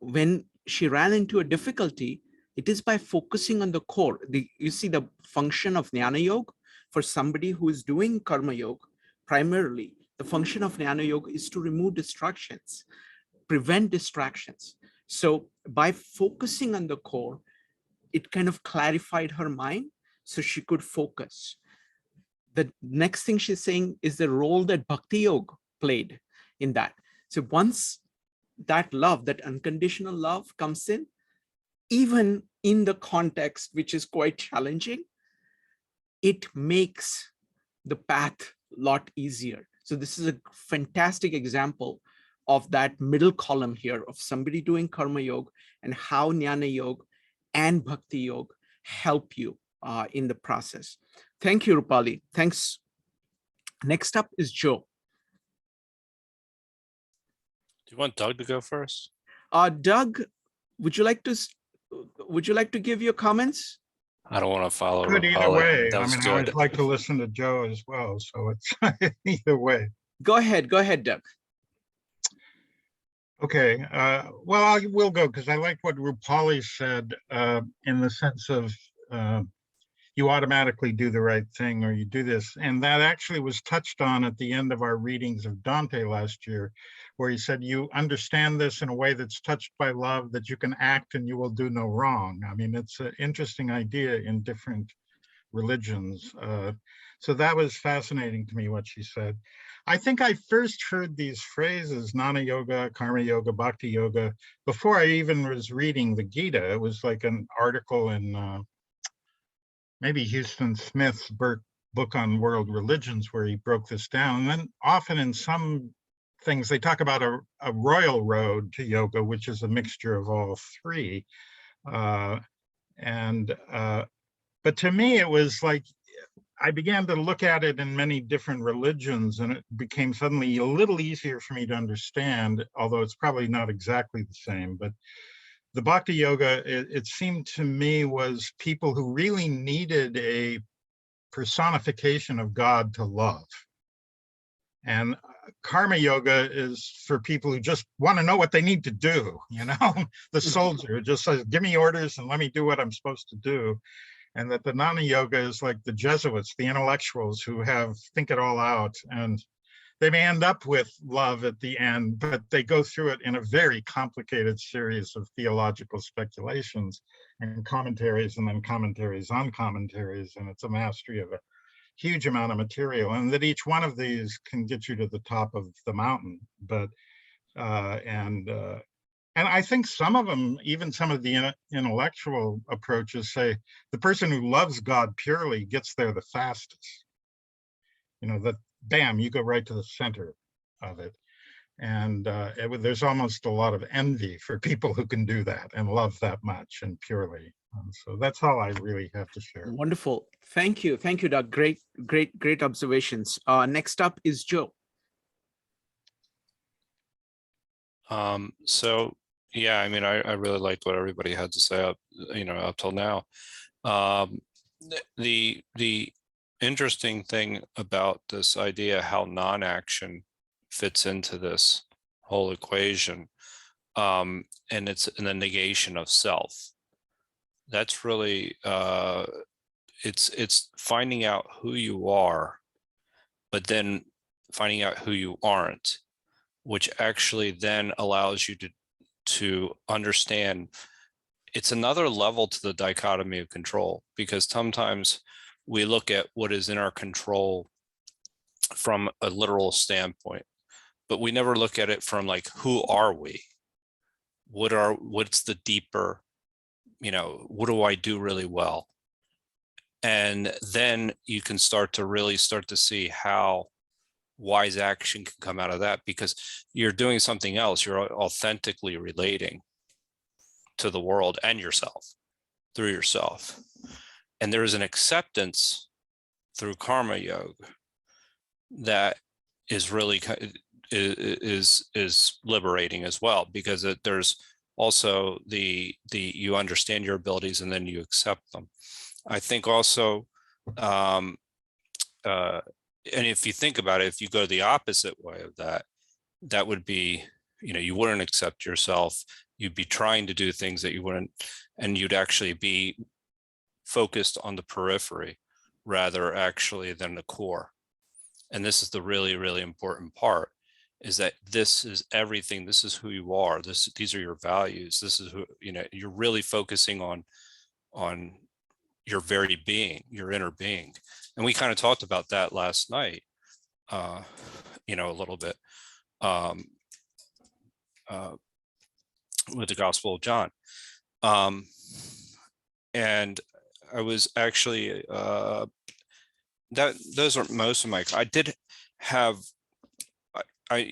when she ran into a difficulty, it is by focusing on the core. You see the function of Jnana Yoga for somebody who is doing karma yoga, primarily, the function of Jnana Yoga is to remove distractions, prevent distractions. So by focusing on the core, it kind of clarified her mind so she could focus. The next thing she's saying is the role that Bhakti Yoga played in that. So once that love, that unconditional love comes in, even in the context, which is quite challenging, it makes the path a lot easier. So this is a fantastic example of that middle column here of somebody doing karma yoga and how Jnana Yoga and Bhakti Yoga help you in the process. Thank you, Rupali. Thanks. Next up is Joe. Do you want Doug to go first? Doug, would you like to give your comments? I don't want to follow Good either Rupali. way. That I was mean, I good. always like to listen to Joe as well, so it's either way. Go ahead, Doug. Okay, well, I will go because I like what Rupali said in the sense of, you automatically do the right thing or you do this. And that actually was touched on at the end of our readings of Dante last year, where he said, you understand this in a way that's touched by love, that you can act and you will do no wrong. I mean, it's an interesting idea in different religions. So that was fascinating to me, what she said. I think I first heard these phrases, Jnana Yoga, Karma Yoga, Bhakti Yoga, before I even was reading the Gita. It was like an article in maybe Houston Smith's book on world religions, where he broke this down. And then often in some things, they talk about a royal road to yoga, which is a mixture of all three. But to me, it was like, I began to look at it in many different religions, and it became suddenly a little easier for me to understand, although it's probably not exactly the same. But the Bhakti Yoga, it seemed to me, was people who really needed a personification of God to love. And Karma Yoga is for people who just want to know what they need to do, you know, the soldier who just says, give me orders and let me do what I'm supposed to do. And that the Jnana Yoga is like the Jesuits, the intellectuals who think it all out, and they may end up with love at the end, but they go through it in a very complicated series of theological speculations and commentaries, and then commentaries on commentaries, and it's a mastery of a huge amount of material, and that each one of these can get you to the top of the mountain. But and I think some of them, even some of the intellectual approaches, say the person who loves God purely gets there the fastest. You know, that bam, you go right to the center of it. And there's almost a lot of envy for people who can do that and love that much and purely. So that's all I really have to share. Wonderful. Thank you, Doug. Great observations. Next up is Joe. So yeah, I mean, I really liked what everybody had to say up till now. The interesting thing about this idea, how non-action fits into this whole equation, and it's in the negation of self. That's really it's finding out who you are, but then finding out who you aren't, which actually then allows you to understand. It's another level to the dichotomy of control, because sometimes we look at what is in our control from a literal standpoint, but we never look at it from like, who are we? What's the deeper, what do I do really well? And then you can start to see how wise action can come out of that, because you're doing something else. You're authentically relating to the world and yourself through yourself. And there is an acceptance through Karma Yoga that is really is liberating as well, because there's also the you understand your abilities and then you accept them. I think also, and if you think about it, if you go the opposite way of that, that would be, you wouldn't accept yourself. You'd be trying to do things that you wouldn't, and you'd actually be focused on the periphery rather actually than the core. And this is the really, really important part, is that this is everything. This is who you are. These are your values. This is who, you're really focusing on your very being, your inner being. And we kind of talked about that last night, a little bit with the Gospel of John. And I was actually, those are most of my, I did have,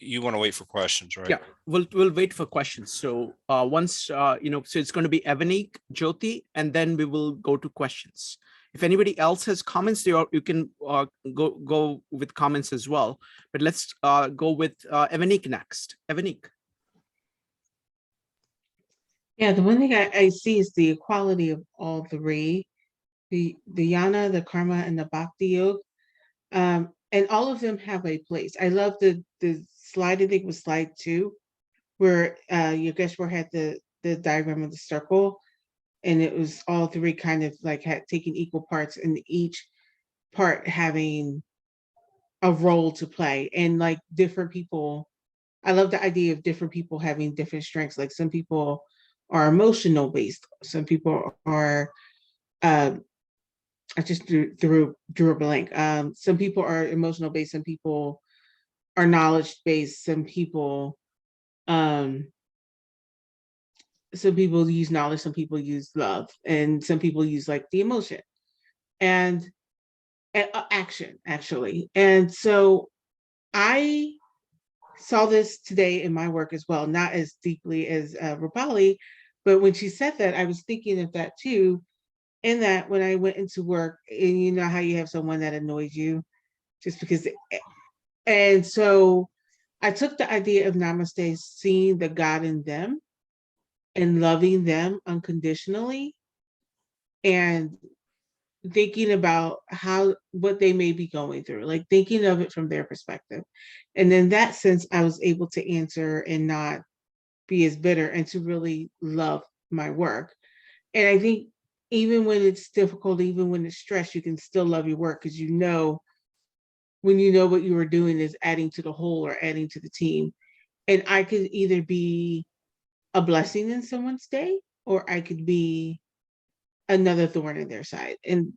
you want to wait for questions, right? Yeah, we'll wait for questions. So once, so it's going to be Evanik, Jyoti, and then we will go to questions. If anybody else has comments, you can go with comments as well. But let's go with Evanik next. Evanik. Yeah, the one thing I see is the equality of all three, the Jnana, the Karma, and the Bhakti Yoga. And all of them have a place. I love the slide, I think it was slide 2, where Yogeshwar had the diagram of the circle. And it was all three kind of like had taken equal parts, and each part having a role to play. And like different people, I love the idea of different people having different strengths. Like some people are emotional based, some people are I just drew a blank. Some people are emotional based, some people are knowledge based, some people use knowledge, some people use love, and some people use like the emotion and action actually. And so I saw this today in my work as well, not as deeply as Rupali, but when she said that, I was thinking of that too. In that, when I went into work, and you know how you have someone that annoys you just because, and so I took the idea of Namaste, seeing the God in them and loving them unconditionally, and thinking about what they may be going through, like thinking of it from their perspective. And in that sense, I was able to answer and not be as bitter, and to really love my work. And I think even when it's difficult, even when it's stressed, you can still love your work, because you know, when you know what you are doing is adding to the whole or adding to the team. And I could either be a blessing in someone's day, or I could be another thorn in their side. And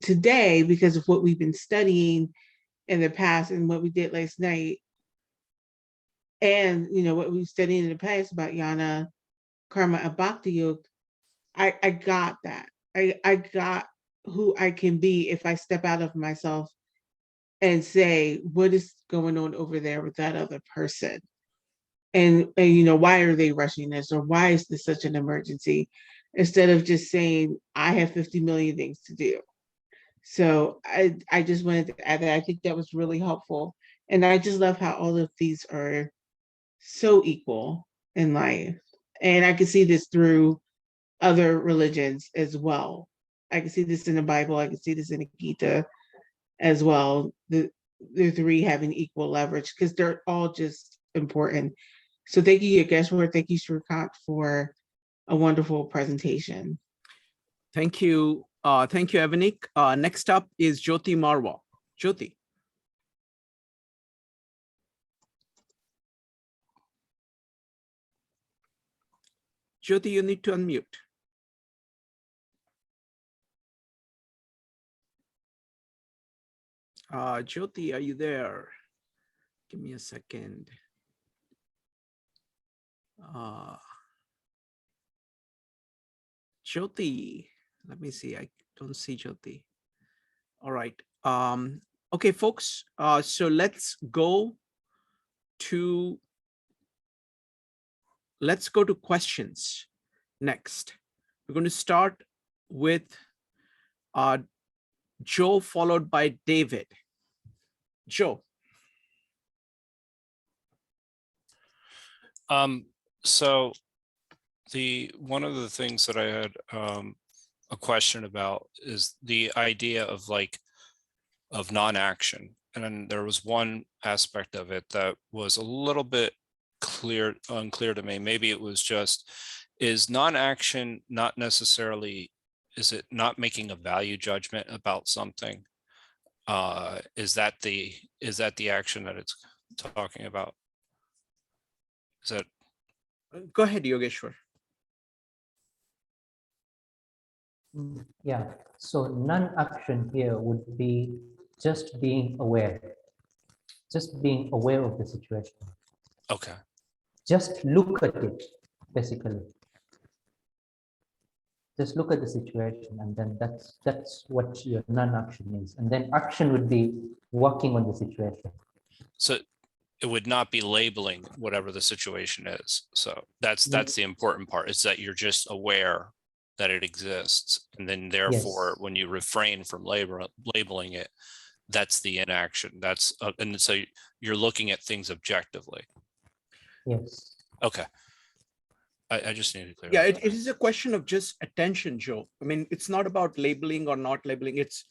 today, because of what we've been studying in the past and what we did last night, and you know what we've studied in the past about Jnana, karma, and Bhakti Yoga, I got that. I got who I can be if I step out of myself and say, what is going on over there with that other person? And you know, why are they rushing this, or why is this such an emergency? Instead of just saying, I have 50 million things to do. So I just wanted to add that. I think that was really helpful. And I just love how all of these are so equal in life. And I can see this through other religions as well. I can see this in the Bible, I can see this in the Gita as well. The three having equal leverage, because they're all just important. So thank you, Yogeshwar. Thank you, Shrikant, for a wonderful presentation. Thank you. Thank you, Evanik. Next up is Jyoti Marwa. Jyoti. Jyoti, you need to unmute. Jyoti, are you there? Give me a second. Jyoti, let me see. I don't see Jyoti. All right. Okay, folks. So let's go to questions next. We're going to start with Joe, followed by David. Joe. So one of the things that I had a question about is the idea of non-action. And then there was one aspect of it that was a little bit unclear to me. Maybe it was just, is non-action not necessarily, is it not making a value judgment about something? Is that the action that it's talking about? Is that? Go ahead, Yogeshwar. Yeah, so non-action here would be just being aware of the situation. Okay. Just look at it, basically. Just look at the situation, and then that's what your non-action is. And then action would be working on the situation. So it would not be labeling whatever the situation is. So that's the important part, is that you're just aware that it exists. And then therefore, Yes. when you refrain from labeling it, that's the inaction. And so you're looking at things objectively. Yes. Okay. I just need to clear. Yeah, it is a question of just attention, Joe. I mean, it's not about labeling or not labeling. It's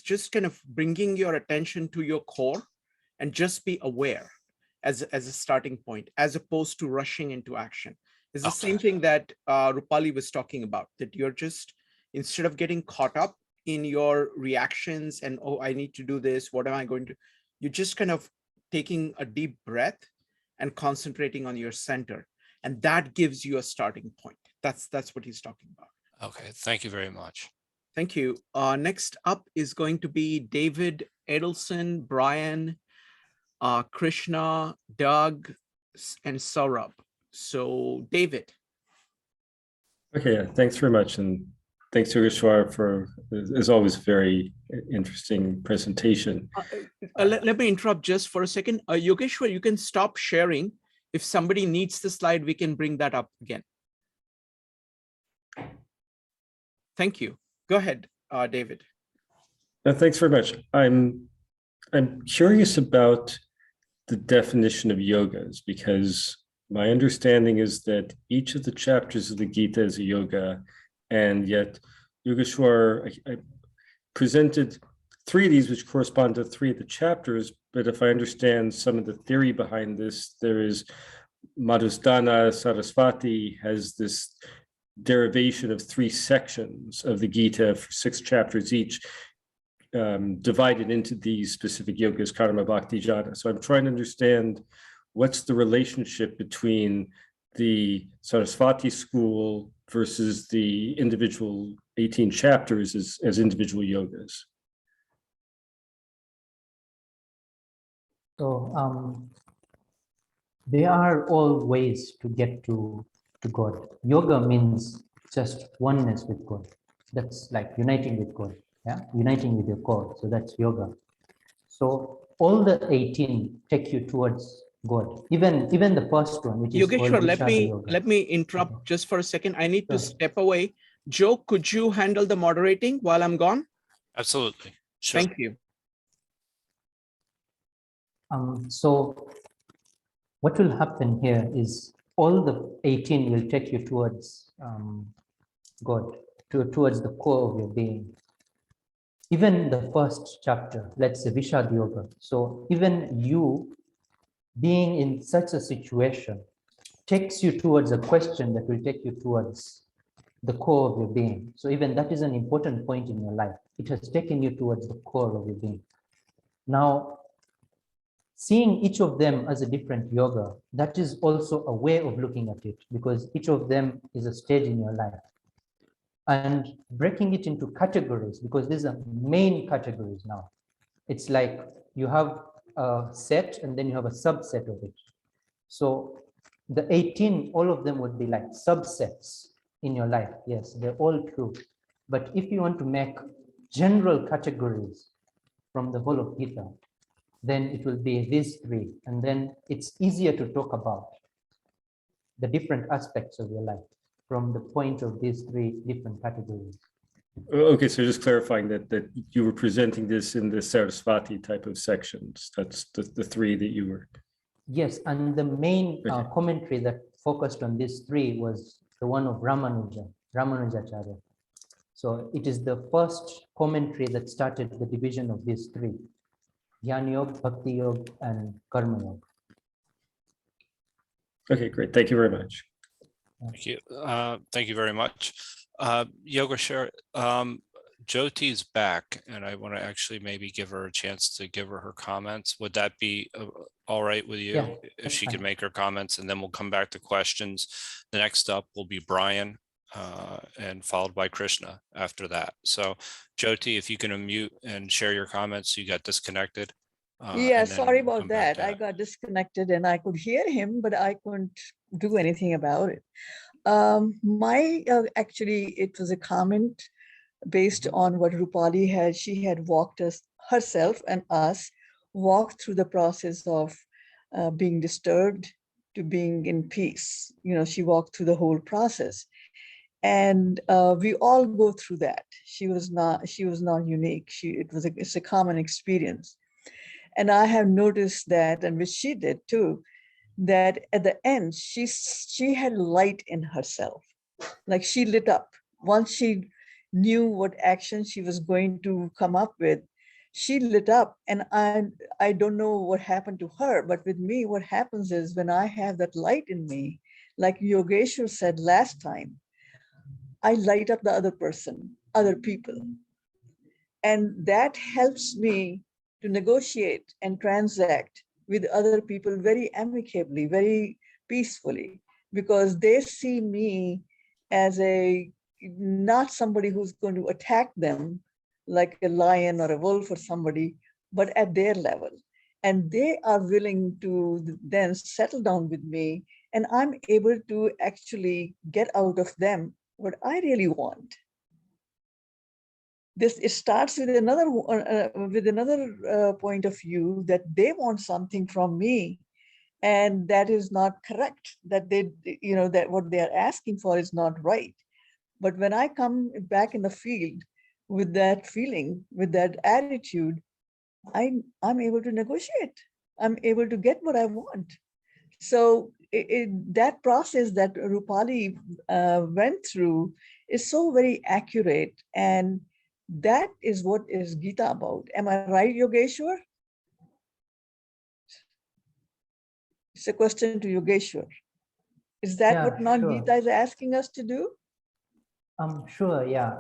just kind of bringing your attention to your core and just be aware as a starting point, as opposed to rushing into action. It's the Okay. same thing that Rupali was talking about, that you're just, instead of getting caught up in your reactions and, oh, I need to do this, what am I going to, you're just kind of taking a deep breath and concentrating on your center. And that gives you a starting point. That's what he's talking about. Okay. Thank you very much. Thank you. Next up is going to be David, Edelson, Brian, Krishna, Doug, and Saurabh. So David. Okay, yeah, thanks very much. And thanks to Yogeshwar for, as always, very interesting presentation. Let me interrupt just for a second. Yogeshwar, you can stop sharing. If somebody needs the slide, we can bring that up again. Thank you. Go ahead, David. Thanks very much. I'm curious about the definition of yogas, because my understanding is that each of the chapters of the Gita is a yoga, and yet Yogeshwar I presented 3 of these which correspond to 3 of the chapters, but if I understand some of the theory behind this, there is Madhusudana Saraswati has this derivation of 3 sections of the Gita for 6 chapters each, divided into these specific yogas, karma, bhakti, jnana. So I'm trying to understand what's the relationship between the Saraswati school versus the individual 18 chapters as individual yogas. So they are all ways to get to God. Yoga means just oneness with God. That's like uniting with God. Yeah, uniting with your core. So that's yoga. So all the 18 take you towards God. Even the first one, which is called Yogeshwar, Vishada Yoga. let me interrupt just for a second. I need to Sure. step away. Joe, could you handle the moderating while I'm gone? Absolutely. Sure. Thank you. So what will happen here is all the 18 will take you towards God, towards the core of your being. Even the first chapter, let's say Vishad Yoga. So even you being in such a situation takes you towards a question that will take you towards the core of your being. So even that is an important point in your life. It has taken you towards the core of your being. Now, seeing each of them as a different yoga, that is also a way of looking at it, because each of them is a stage in your life. And breaking it into categories, because these are main categories now. It's like you have a set and then you have a subset of it. So the 18, all of them would be like subsets in your life. Yes, they're all true. But if you want to make general categories from the whole of Gita, then it will be these 3. And then it's easier to talk about the different aspects of your life from the point of these 3 different categories. Okay, so just clarifying that you were presenting this in the Saraswati type of sections. That's the 3 that you were. Yes, and the main Okay. commentary that focused on these 3 was the one of Ramanujacharya. So it is the first commentary that started the division of these 3, Jnana Yoga, Bhakti Yoga, and Karma Yoga. Okay, great. Thank you very much. Thank you. Thank you very much. Yogeshwar, Jyoti's back, and I want to actually maybe give her a chance to give her comments. Would that be all right with you? Yeah, If that's she fine. could make her comments, and then we'll come back to questions. The next up will be Brian, and followed by Krishna after that. So Jyoti, if you can unmute and share your comments, you got disconnected. Yeah, and then sorry we'll about come back that. to I got disconnected and I could hear him, but I couldn't do anything about it. Actually, it was a comment based on what Rupali had. She had walked us herself and us walked through the process of being disturbed to being in peace. You know, she walked through the whole process, and we all go through that. She was not unique. It's a common experience. And I have noticed that, and which she did too, that at the end, she had light in herself. Like she lit up. Once she knew what action she was going to come up with, she lit up. And I don't know what happened to her, but with me, what happens is when I have that light in me, like Yogeshwar said last time, I light up the other person, other people. And that helps me to negotiate and transact with other people very amicably, very peacefully, because they see me as not somebody who's going to attack them like a lion or a wolf or somebody, but at their level. And they are willing to then settle down with me, and I'm able to actually get out of them what I really want. It starts with another point of view, that they want something from me, and that is not correct. That that what they are asking for is not right. But when I come back in the field with that feeling, with that attitude, I'm able to negotiate. I'm able to get what I want. So that process that Rupali went through is so very accurate, and that is what is Gita about. Am I right, Yogeshwar? It's a question to Yogeshwar. Is that what non-Gita is asking us to do? Sure, yeah.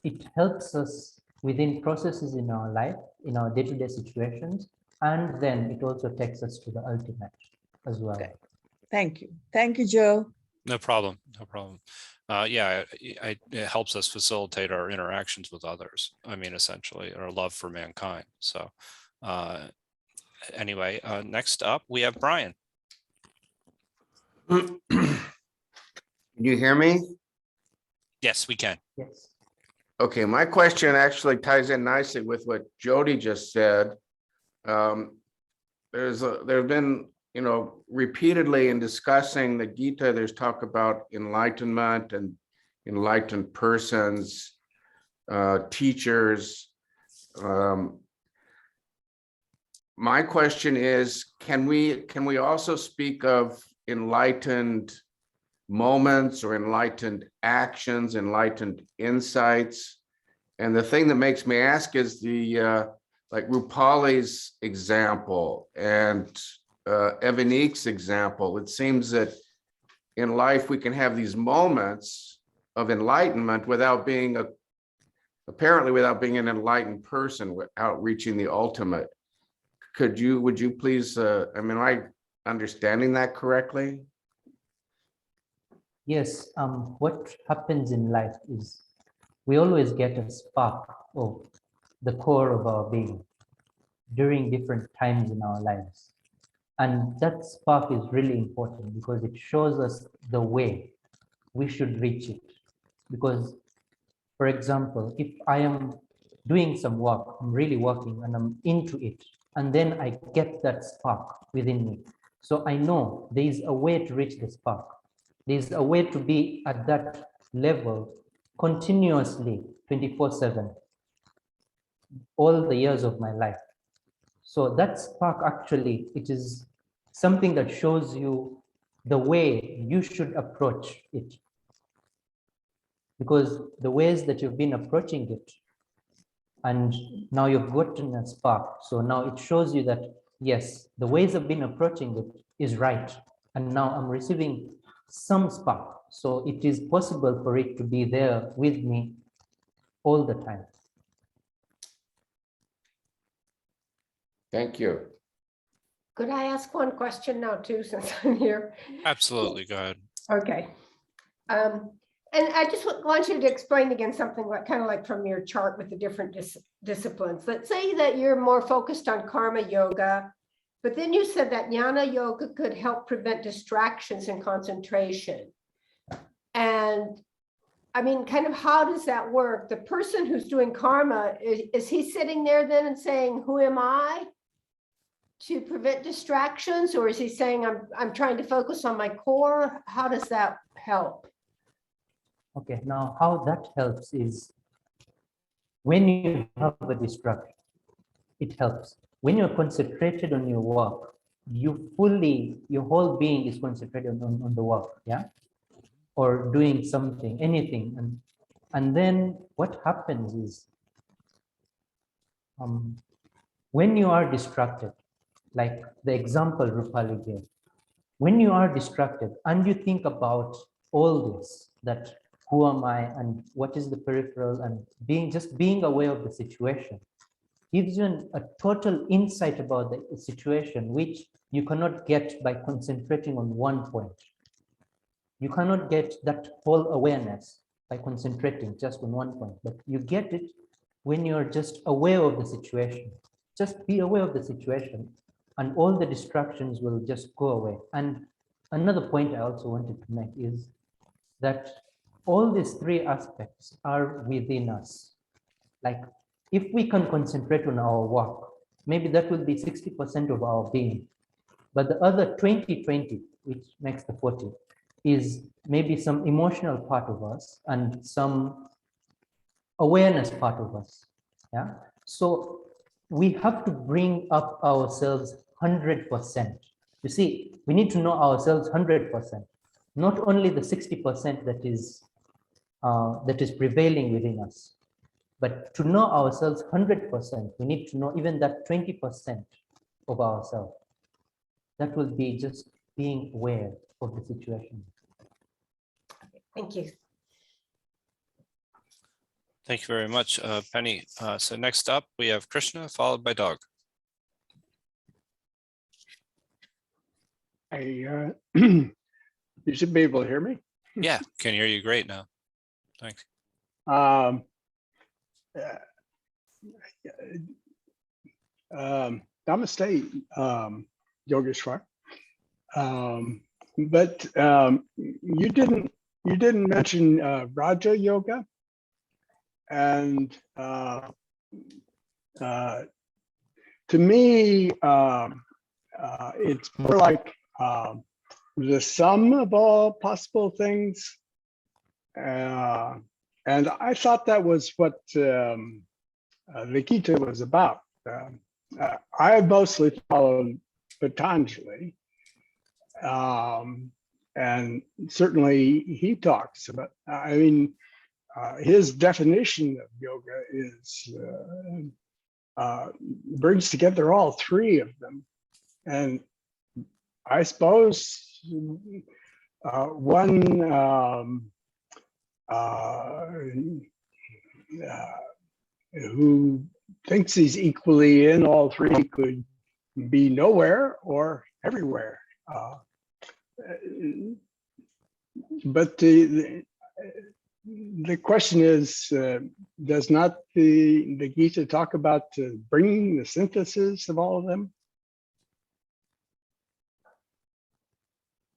It helps us within processes in our life, in our day-to-day situations, and then it also takes us to the ultimate as well. Okay. Thank you. Thank you, Joe. No problem. No problem. Yeah, it helps us facilitate our interactions with others. I mean, essentially, our love for mankind. So anyway, next up, we have Brian. Can you hear me? Yes, we can. Yes. Okay, my question actually ties in nicely with what Jody just said. There's been, repeatedly in discussing the Gita, there's talk about enlightenment and enlightened persons, teachers. My question is, can we also speak of enlightened moments or enlightened actions, enlightened insights? And the thing that makes me ask is like Rupali's example and Evanik's example. It seems that in life we can have these moments of enlightenment without being without being an enlightened person, without reaching the ultimate. Would you please, am I understanding that correctly? Yes, what happens in life is we always get a spark of the core of our being during different times in our lives. And that spark is really important because it shows us the way we should reach it. Because, for example, if I am doing some work, I'm really working and I'm into it, and then I get that spark within me. So I know there is a way to reach the spark. There's a way to be at that level continuously, 24/7, all the years of my life. So that spark actually, it is something that shows you the way you should approach it. Because the ways that you've been approaching it, and now you've gotten a spark. So now it shows you that, yes, the ways I've been approaching it is right. And now I'm receiving some spark. So it is possible for it to be there with me all the time. Thank you. Could I ask one question now too, since I'm here? Absolutely. Go ahead. Okay. And I just want you to explain again something like kind of like from your chart with the different disciplines. Let's say that you're more focused on karma yoga, but then you said that jnana yoga could help prevent distractions and concentration. And I mean, kind of how does that work? The person who's doing karma, is he sitting there then and saying, who am I to prevent distractions? Or is he saying, I'm trying to focus on my core? How does that help? Okay, now how that helps is when you have a distraction, it helps. When you're concentrated on your work, your whole being is concentrated on the work, yeah? Or doing something, anything. And then what happens is, when you are distracted, like the example Rupali gave, when you are distracted and you think about all this, that who am I and what is the peripheral, and being aware of the situation gives you a total insight about the situation, which you cannot get by concentrating on one point. You cannot get that whole awareness by concentrating just on one point, but you get it when you're just aware of the situation. Just be aware of the situation and all the distractions will just go away. And another point I also wanted to make is that all these three aspects are within us. Like if we can concentrate on our work, maybe that will be 60% of our being. But the other 20-20, which makes the 40, is maybe some emotional part of us and some awareness part of us. Yeah. So we have to bring up ourselves 100%. You see, we need to know ourselves 100%, not only the 60% that is prevailing within us, but to know ourselves 100%, we need to know even that 20% of ourselves. That will be just being aware of the situation. Thank you. Thank you very much, Penny. So next up, we have Krishna, followed by Dog. You should be able to hear me. Yeah, can hear you great now. Thanks. Namaste, Yogeshwar. But you didn't mention Raja Yoga, and to me, it's more like the sum of all possible things. And I thought that was what the Gita was about. I mostly followed Patanjali, and certainly he talks about, I mean, his definition of yoga is brings together all three of them. And I suppose one who thinks he's equally in all three could be nowhere or everywhere. But the question is, does not the Gita talk about bringing the synthesis of all of them?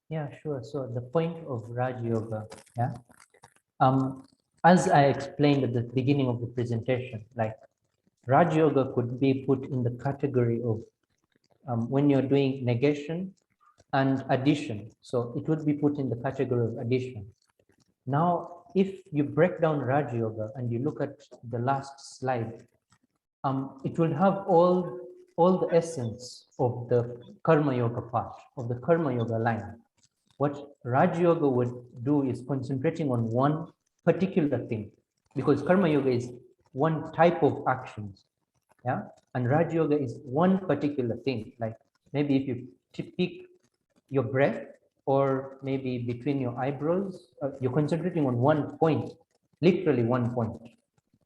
Yeah, sure. So the point of Raj Yoga, yeah. As I explained at the beginning of the presentation, like Raj Yoga could be put in the category of when you're doing negation and addition. So it would be put in the category of addition. Now, if you break down Raj Yoga and you look at the last slide, it will have all the essence of the Karma Yoga part, of the Karma Yoga line. What Raj Yoga would do is concentrating on one particular thing, because Karma Yoga is one type of actions, yeah, and Raj Yoga is one particular thing. Like maybe if you pick your breath, or maybe between your eyebrows, you're concentrating on one point, literally one point,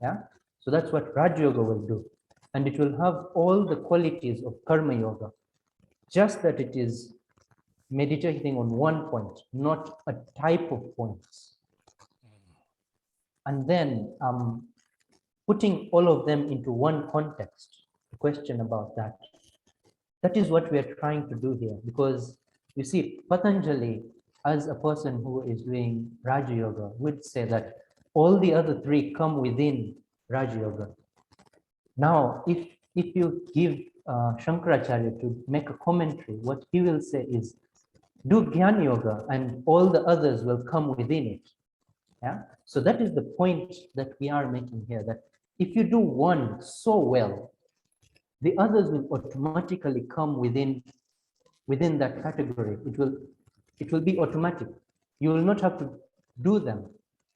yeah. So that's what Raj Yoga will do, and it will have all the qualities of Karma Yoga, just that it is meditating on one point, not a type of points. And then putting all of them into one context, the question about that. That is what we are trying to do here, because you see, Patanjali, as a person who is doing Raj Yoga, would say that all the other three come within Raj Yoga. Now, if you give Shankaracharya to make a commentary, what he will say is, do Jnana Yoga and all the others will come within it. Yeah. So that is the point that we are making here, that if you do one so well, the others will automatically come within that category. It will be automatic. You will not have to do them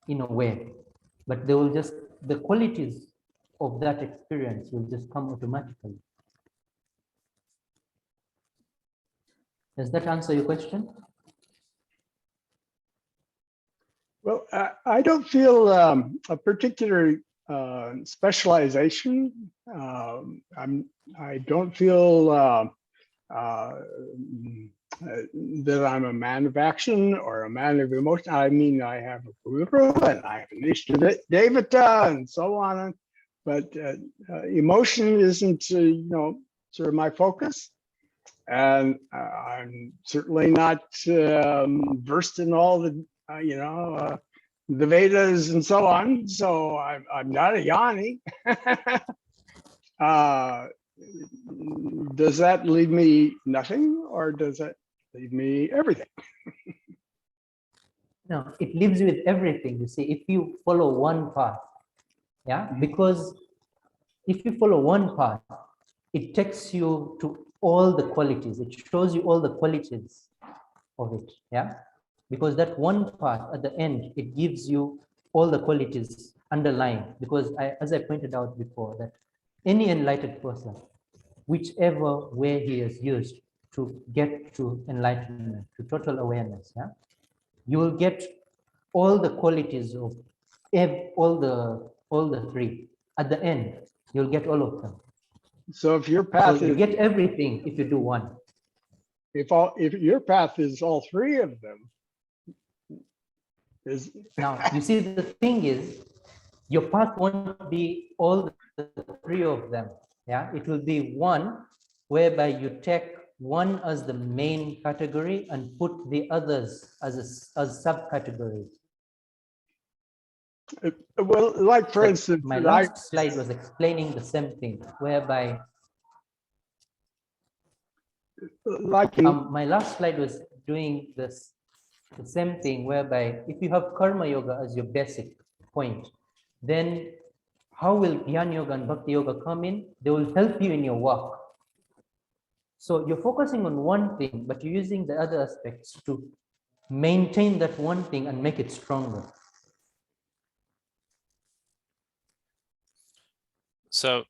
in a way, but they will just, the qualities of that experience will just come automatically. Does that answer your question? Well, I don't feel a particular specialization. I don't feel that I'm a man of action or a man of emotion. I mean, I have a guru and I have an Ishta Devata and so on. But emotion isn't, sort of my focus. And I'm certainly not versed in all the, the Vedas and so on. So I'm not a Yanni. Does that leave me nothing, or does that leave me everything? No, it lives with everything. You see, if you follow one path, yeah, because if you follow one path, it takes you to all the qualities. It shows you all the qualities of it, yeah, because that one path at the end, it gives you all the qualities underlying. Because as I pointed out before, that any enlightened person, whichever way he has used to get to enlightenment, to total awareness, yeah, you will get all the qualities of all the three. At the end, you'll get all of them. So if your So path you is, get everything if you do one. if your path is all three of them, is Now, you see, the thing is, your path won't be all the three of them. Yeah, it will be one whereby you take one as the main category and put the others as subcategories. well, like for Like instance, my last slide was explaining the same thing, whereby like my last slide was doing this the same thing, whereby if you have karma yoga as your basic point, then how will Jnana Yoga and Bhakti Yoga come in? They will help you in your work. So you're focusing on one thing, but you're using the other aspects to maintain that one thing and make it stronger. So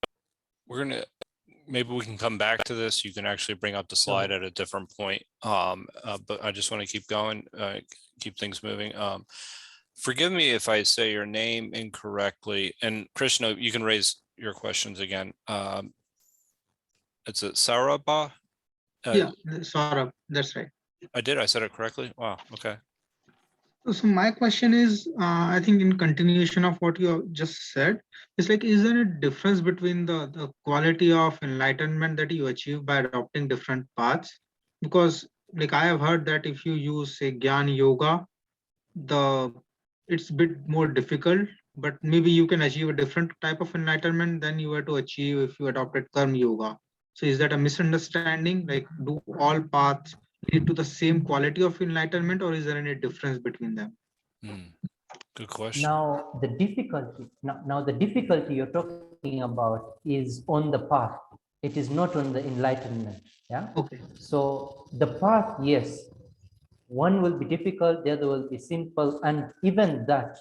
maybe we can come back to this. You can actually bring up the slide at a different point. But I just want to keep going, keep things moving. Forgive me if I say your name incorrectly. And Krishna, you can raise your questions again. It's a Sarabha? Yeah, Saurabh, that's right. I said it correctly? Wow, okay. So my question is, I think in continuation of what you just said, it's like, is there a difference between the quality of enlightenment that you achieve by adopting different paths? Because like I have heard that if you use say Jnana Yoga, it's a bit more difficult, but maybe you can achieve a different type of enlightenment than you were to achieve if you adopted Karma Yoga. So is that a misunderstanding? Like, do all paths lead to the same quality of enlightenment, or is there any difference between them? Good question. Now the difficulty you're talking about is on the path. It is not on the enlightenment. Yeah. Okay. So the path, yes, one will be difficult, the other will be simple, and even that,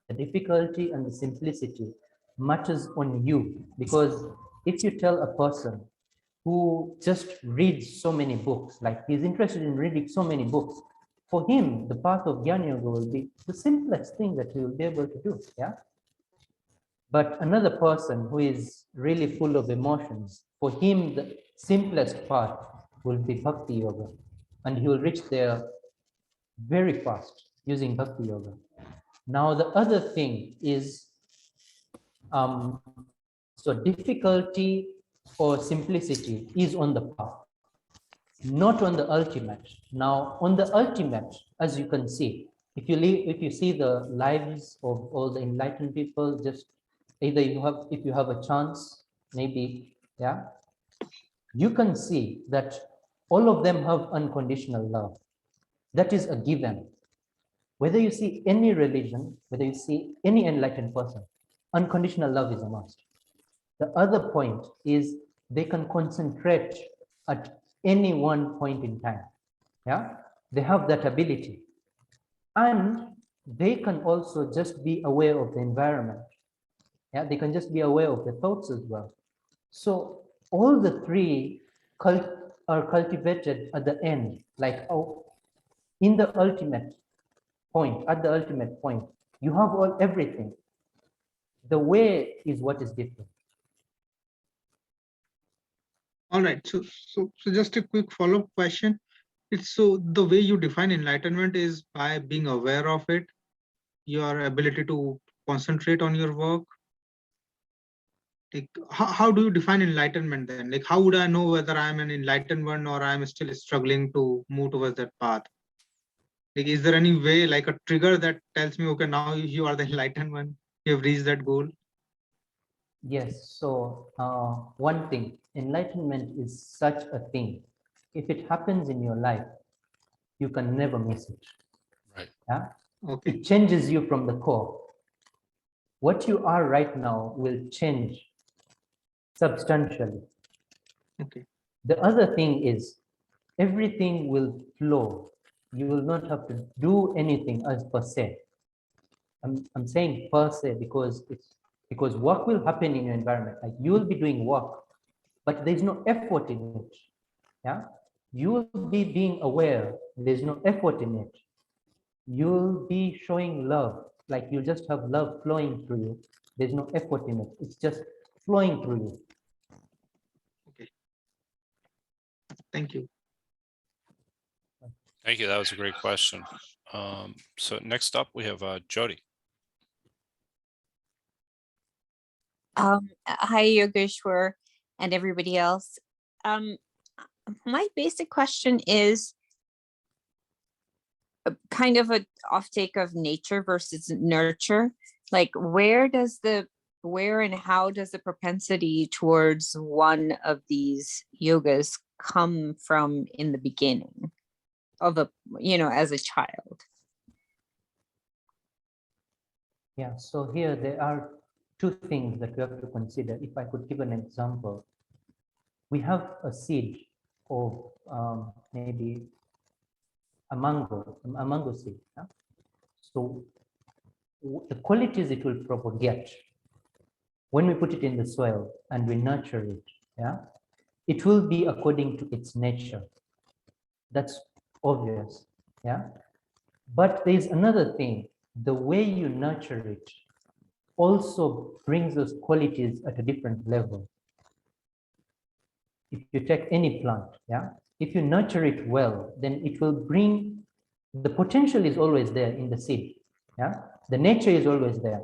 the difficulty and the simplicity matters on you. Because if you tell a person who just reads so many books, like he's interested in reading so many books, for him, the path of Jnana Yoga will be the simplest thing that he will be able to do, yeah? But another person who is really full of emotions, for him, the simplest path will be Bhakti Yoga, and he will reach there very fast using Bhakti Yoga. Now, the other thing is, so difficulty or simplicity is on the path, not on the ultimate. Now, on the ultimate, as you can see, if you see the lives of all the enlightened people, just either if you have a chance, maybe, yeah, you can see that all of them have unconditional love. That is a given. Whether you see any religion, whether you see any enlightened person, unconditional love is a must. The other point is they can concentrate at any one point in time. Yeah, they have that ability. And they can also just be aware of the environment. Yeah, they can just be aware of the thoughts as well. So all the three are cultivated at the end, like in the ultimate point, at the ultimate point, you have everything. The way is what is different. All right. So just a quick follow-up question. It's so the way you define enlightenment is by being aware of it, your ability to concentrate on your work. Like, how do you define enlightenment then? Like, how would I know whether I'm an enlightened one or I'm still struggling to move towards that path? Like, is there any way, like a trigger that tells me, okay, now you are the enlightened one, you have reached that goal? Yes, so one thing, enlightenment is such a thing. If it happens in your life, you can never miss it. Right. Yeah? Okay. It changes you from the core. What you are right now will change substantially. Okay. The other thing is everything will flow. You will not have to do anything as per se. I'm saying per se because work will happen in your environment. Like you will be doing work, but there's no effort in it. Yeah, you will be being aware. There's no effort in it. You'll be showing love, like you just have love flowing through you. There's no effort in it. It's just flowing through you. Okay. Thank you. Thank you. That was a great question. So next up, we have Jody. Hi, Yogeshwar and everybody else. My basic question is kind of a offtake of nature versus nurture. Like where and how does the propensity towards one of these yogas come from in the beginning of as a child? Yeah, so here there are two things that we have to consider. If I could give an example, we have a seed of maybe a mango seed. Yeah? So the qualities it will propagate when we put it in the soil and we nurture it, yeah, it will be according to its nature. That's obvious, yeah. But there's another thing, the way you nurture it also brings those qualities at a different level. If you take any plant, yeah, if you nurture it well, then it will bring, the potential is always there in the seed, yeah, the nature is always there.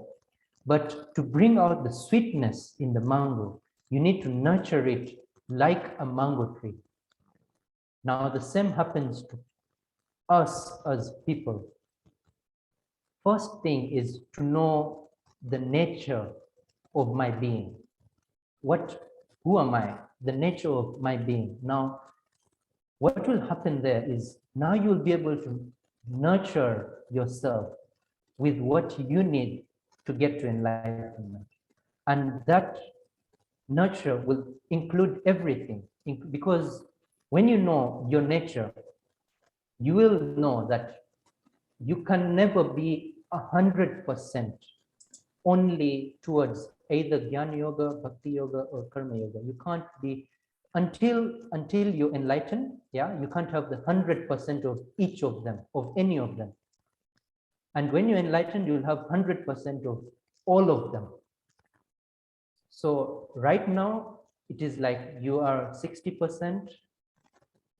But to bring out the sweetness in the mango, you need to nurture it like a mango tree. Now the same happens to us as people. First thing is to know the nature of my being. Who am I? The nature of my being. Now, what will happen there is now you'll be able to nurture yourself with what you need to get to enlightenment. And that nurture will include everything, because when you know your nature, you will know that you can never be 100% only towards either Jnana Yoga, Bhakti Yoga, or Karma Yoga. You can't be, until you enlighten, yeah, you can't have the 100% of each of them, of any of them. And when you enlighten, you'll have 100% of all of them. So right now, it is like you are 60%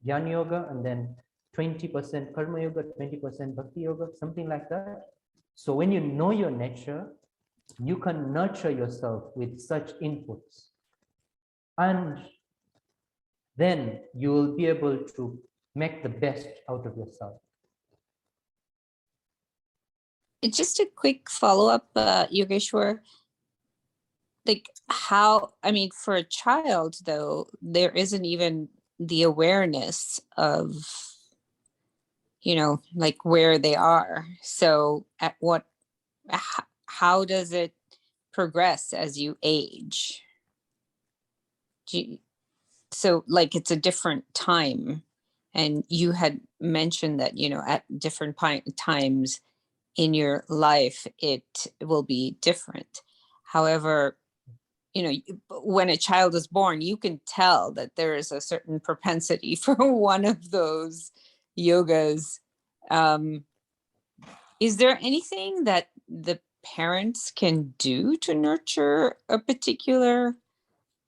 Jnana Yoga and then 20% Karma Yoga, 20% Bhakti Yoga, something like that. So when you know your nature, you can nurture yourself with such inputs. And then you will be able to make the best out of yourself. Just a quick follow-up, Yogeshwar. Like how, I mean, for a child though, there isn't even the awareness of, like where they are. So how does it progress as you age? So like it's a different time. And you had mentioned that, at different times in your life, it will be different. However, when a child is born, you can tell that there is a certain propensity for one of those yogas. Is there anything that the parents can do to nurture a particular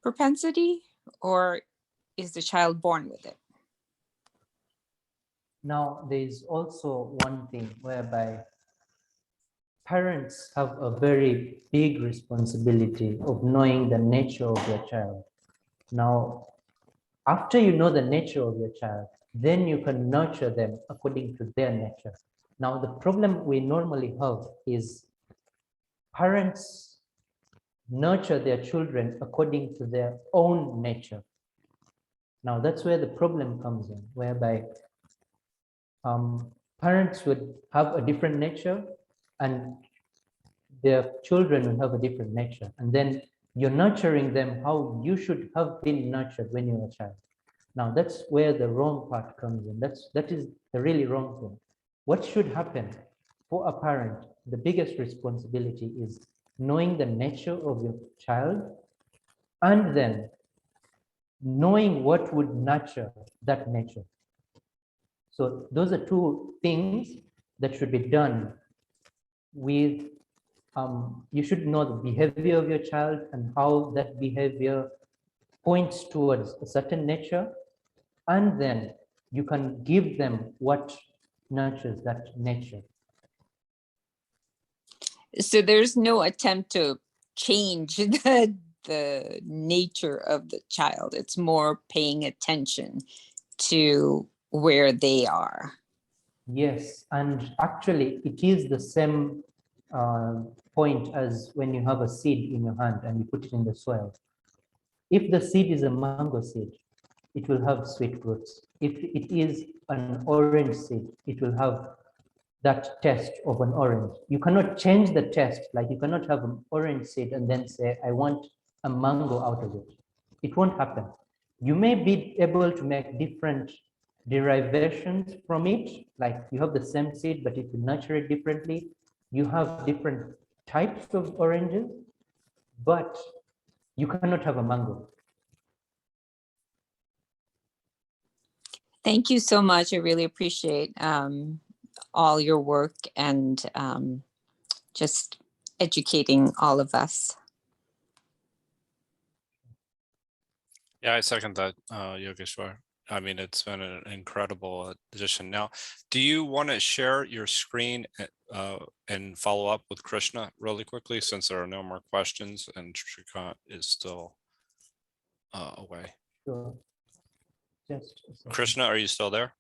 propensity, or is the child born with it? Now, there is also one thing whereby parents have a very big responsibility of knowing the nature of your child. Now, after you know the nature of your child, then you can nurture them according to their nature. Now, the problem we normally have is parents nurture their children according to their own nature. Now, that's where the problem comes in, whereby parents would have a different nature and their children will have a different nature. And then you're nurturing them how you should have been nurtured when you were a child. Now, that's where the wrong part comes in. That is the really wrong thing. What should happen for a parent, the biggest responsibility is knowing the nature of your child and then knowing what would nurture that nature. So those are two things that should be done with, you should know the behavior of your child and how that behavior points towards a certain nature, and then you can give them what nurtures that nature. So there's no attempt to change the nature of the child. It's more paying attention to where they are. Yes, and actually it is the same point as when you have a seed in your hand and you put it in the soil. If the seed is a mango seed, it will have sweet fruits. If it is an orange seed, it will have that taste of an orange. You cannot change the taste, like you cannot have an orange seed and then say, I want a mango out of it. It won't happen. You may be able to make different derivations from it, like you have the same seed, but if you nurture it differently, you have different types of oranges, but you cannot have a mango. Thank you so much. I really appreciate all your work and just educating all of us. Yeah, I second that, Yogeshwar. I mean, it's been an incredible addition. Now, do you want to share your screen and follow up with Krishna really quickly, since there are no more questions and Shrikant is still away? Sure. Just a second. Krishna, are you still there?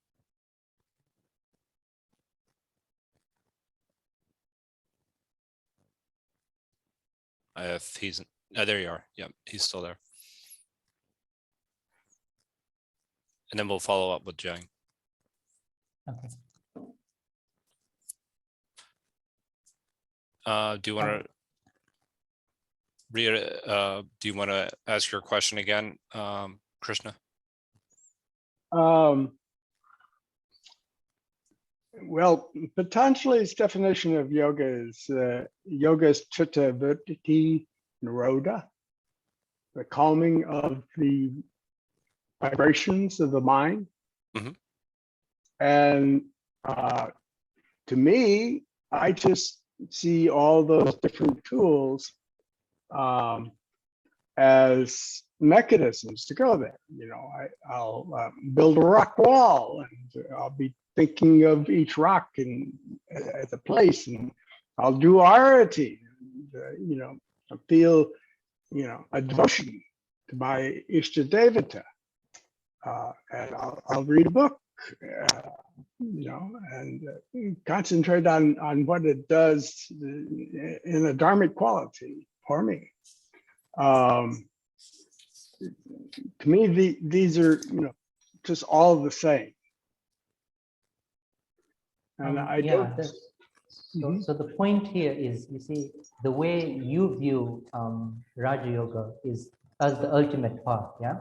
If he's, there you are. Yep, he's still there. And then we'll follow up with Jang. Okay. Do you want to read? Do you want to ask your question again, Krishna? Well, Patanjali's definition of yoga is yoga's chitta vritti nirodha, the calming of the vibrations of the mind. Mhm. And to me, I just see all those different tools as mechanisms to go there. You know, I'll build a rock wall and I'll be thinking of each rock as a place, and I'll do arati, you know, I feel, you know, a devotion to my Ishta Devata. And I'll read a book, you know, and concentrate on what it does in a dharmic quality for me. To me, these are, you know, just all the same. And I don't. So the point here is, you see, the way you view Raj Yoga is as the ultimate path, yeah?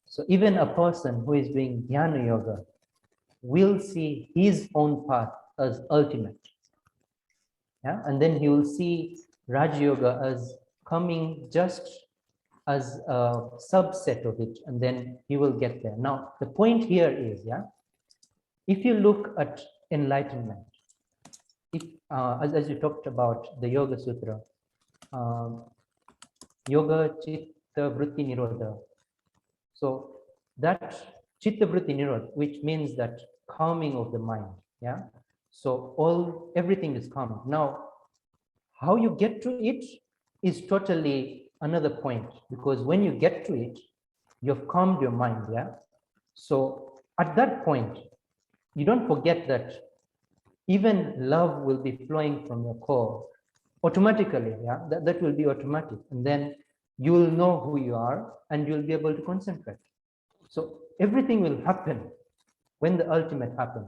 So even a person who is doing Jnana Yoga will see his own path as ultimate, yeah? And then he will see Raj Yoga as coming just as a subset of it, and then you will get there. Now, the point here is, yeah, if you look at enlightenment, if as you talked about the Yoga Sutra, Yoga Chitta Vritti Nirodha. So that Chitta Vritti Nirodha, which means that calming of the mind, yeah. So everything is calm. Now, how you get to it is totally another point, because when you get to it, you've calmed your mind, yeah. So at that point, you don't forget that even love will be flowing from your core automatically, yeah. That will be automatic, and then you will know who you are and you'll be able to concentrate. So everything will happen when the ultimate happens.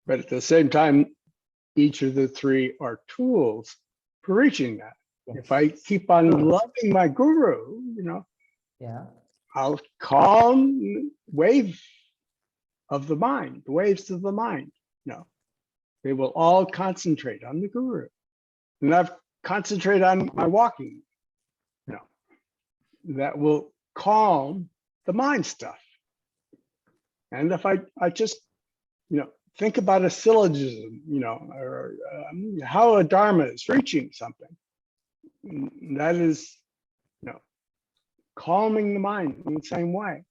But at the same time, each of the three are tools for reaching that. Yes. If I keep on loving my guru, Yeah. I'll calm wave of the mind, the waves of the mind. They will all concentrate on the guru. And I've concentrated on my walking. That will calm the mind stuff. And if I just, think about a syllogism, or how a dharma is reaching something, that is, calming the mind in the same way.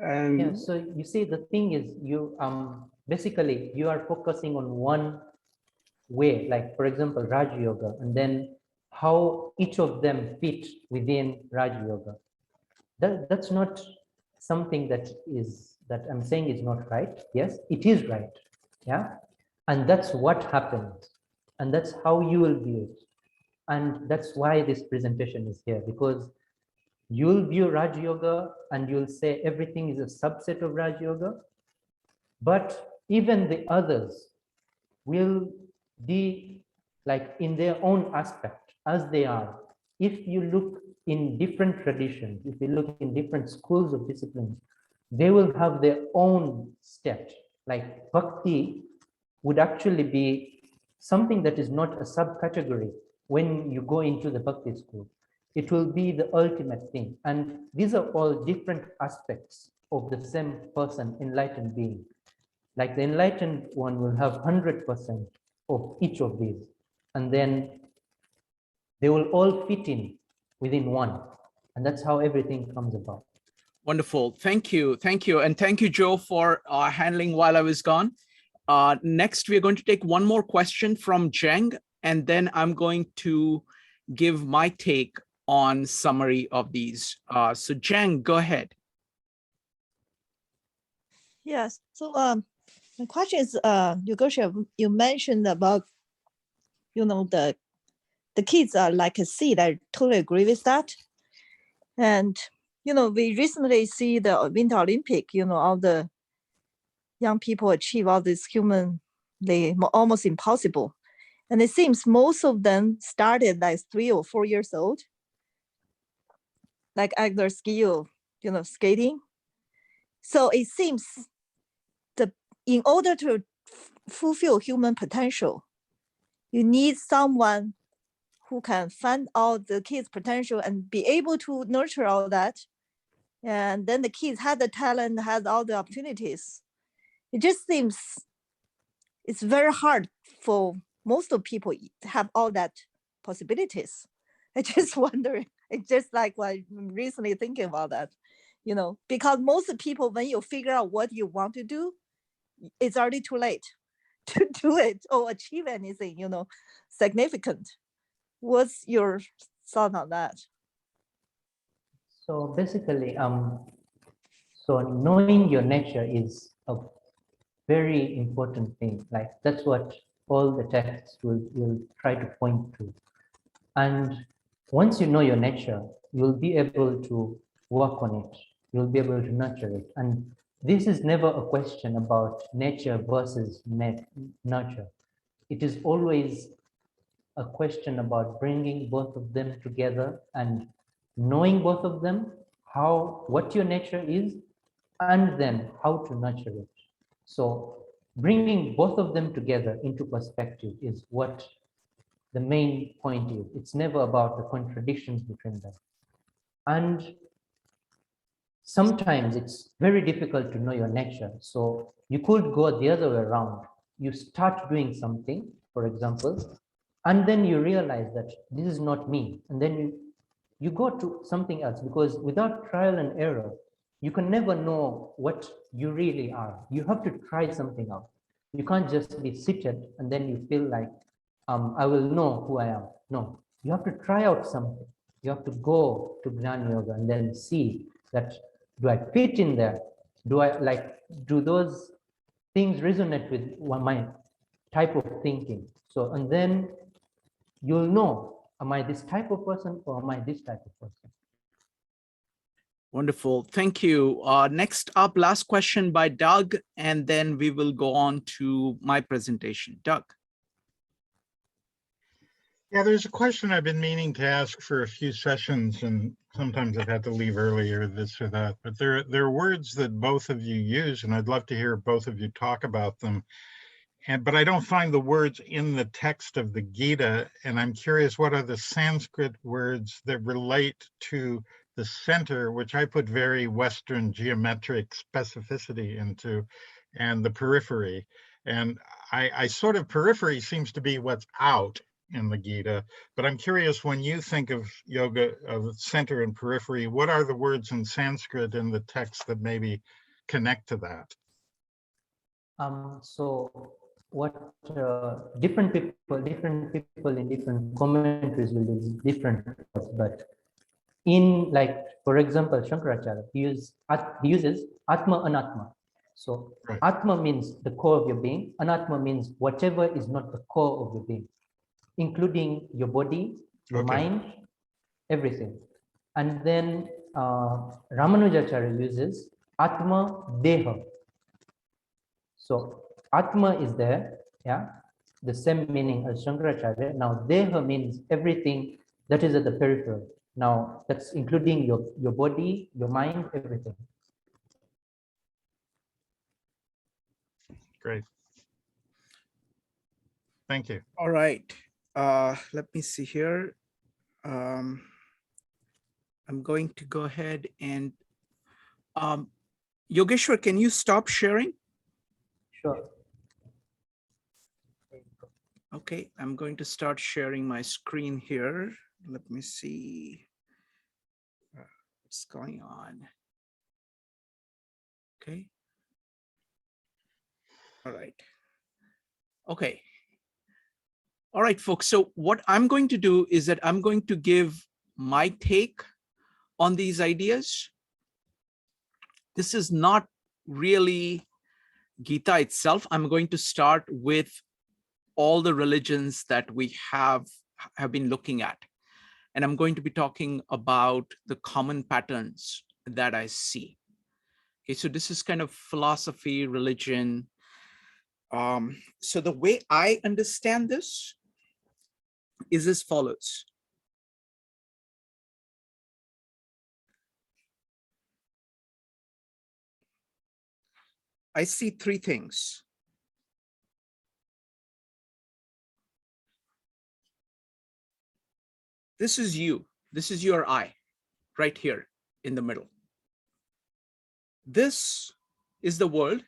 And yeah, so you see, the thing is, you basically you are focusing on one way, like for example Raj Yoga, and then how each of them fit within Raj Yoga. That's not something that I'm saying is not right. Yes, it is right. Yeah, and that's what happens, and that's how you will view it, and that's why this presentation is here, because you'll view Raj Yoga and you'll say everything is a subset of Raj Yoga, but even the others will be like in their own aspect as they are. If you look in different traditions, if you look in different schools of disciplines, they will have their own steps. Like Bhakti would actually be something that is not a subcategory when you go into the Bhakti school. It will be the ultimate thing. And these are all different aspects of the same person, enlightened being. Like the enlightened one will have 100% of each of these. And then they will all fit in within one. And that's how everything comes about. Wonderful. Thank you. Thank you. And thank you, Joe, for handling while I was gone. Next, we're going to take one more question from Zheng, and then I'm going to give my take on summary of these. So Zheng, go ahead. Yes. So my question is, Yogeshwar, you mentioned about, the kids are like a seed. I totally agree with that. And, we recently see the Winter Olympic, all the young people achieve all this humanly almost impossible. And it seems most of them started like 3 or 4 years old, like either ski or, skating. So it seems in order to fulfill human potential, you need someone who can find out the kids' potential and be able to nurture all that. And then the kids have the talent, has all the opportunities. It just seems it's very hard for most of people to have all that possibilities. I just wonder, it's just like I'm recently thinking about that, because most people, when you figure out what you want to do, it's already too late to do it or achieve anything, significant. What's your thought on that? So basically, so knowing your nature is a very important thing. Like that's what all the texts will try to point to. And once you know your nature, you'll be able to work on it. You'll be able to nurture it. And this is never a question about nature versus nurture. It is always a question about bringing both of them together and knowing both of them, what your nature is, and then how to nurture it. So bringing both of them together into perspective is what the main point is. It's never about the contradictions between them. And sometimes it's very difficult to know your nature. So you could go the other way around. You start doing something, for example, and then you realize that this is not me. And then you go to something else, because without trial and error, you can never know what you really are. You have to try something out. You can't just be seated and then you feel like, I will know who I am. No, you have to try out something. You have to go to Jnana Yoga and then see that, do I fit in there? Do those things resonate with my type of thinking? So, and then you'll know, am I this type of person or am I this type of person? Wonderful. Thank you. Next up, last question by Doug, and then we will go on to my presentation. Doug. Yeah, there's a question I've been meaning to ask for a few sessions, and sometimes I've had to leave earlier, this or that. But there are words that both of you use, and I'd love to hear both of you talk about them. But I don't find the words in the text of the Gita, and I'm curious, what are the Sanskrit words that relate to the center, which I put very Western geometric specificity into, and the periphery. And I sort of, periphery seems to be what's out in the Gita, but I'm curious, when you think of yoga, of center and periphery, what are the words in Sanskrit in the text that maybe connect to that? So what different people in different commentaries will use different words, but in, like, for example, Shankaracharya, he uses Atma, Anatma. So Right. Atma means the core of your being. Anatma means whatever is not the core of your being, including your body, your mind, everything. And then Ramanujacharya uses Atma, Deha. So Atma is there, yeah, the same meaning as Shankaracharya. Now Deha means everything that is at the peripheral. Now that's including your body, your mind, everything. Great. Thank you. All right. Let me see here. I'm going to go ahead and Yogeshwar, can you stop sharing? Sure. Okay, I'm going to start sharing my screen here. Let me see what's going on. Okay. All right. Okay. All right, folks. So what I'm going to do is that I'm going to give my take on these ideas. This is not really Gita itself. I'm going to start with all the religions that we have been looking at. And I'm going to be talking about the common patterns that I see. Okay, so this is kind of philosophy, religion. So the way I understand this is as follows. I see three things. This is you. This is your eye right here in the middle. This is the world.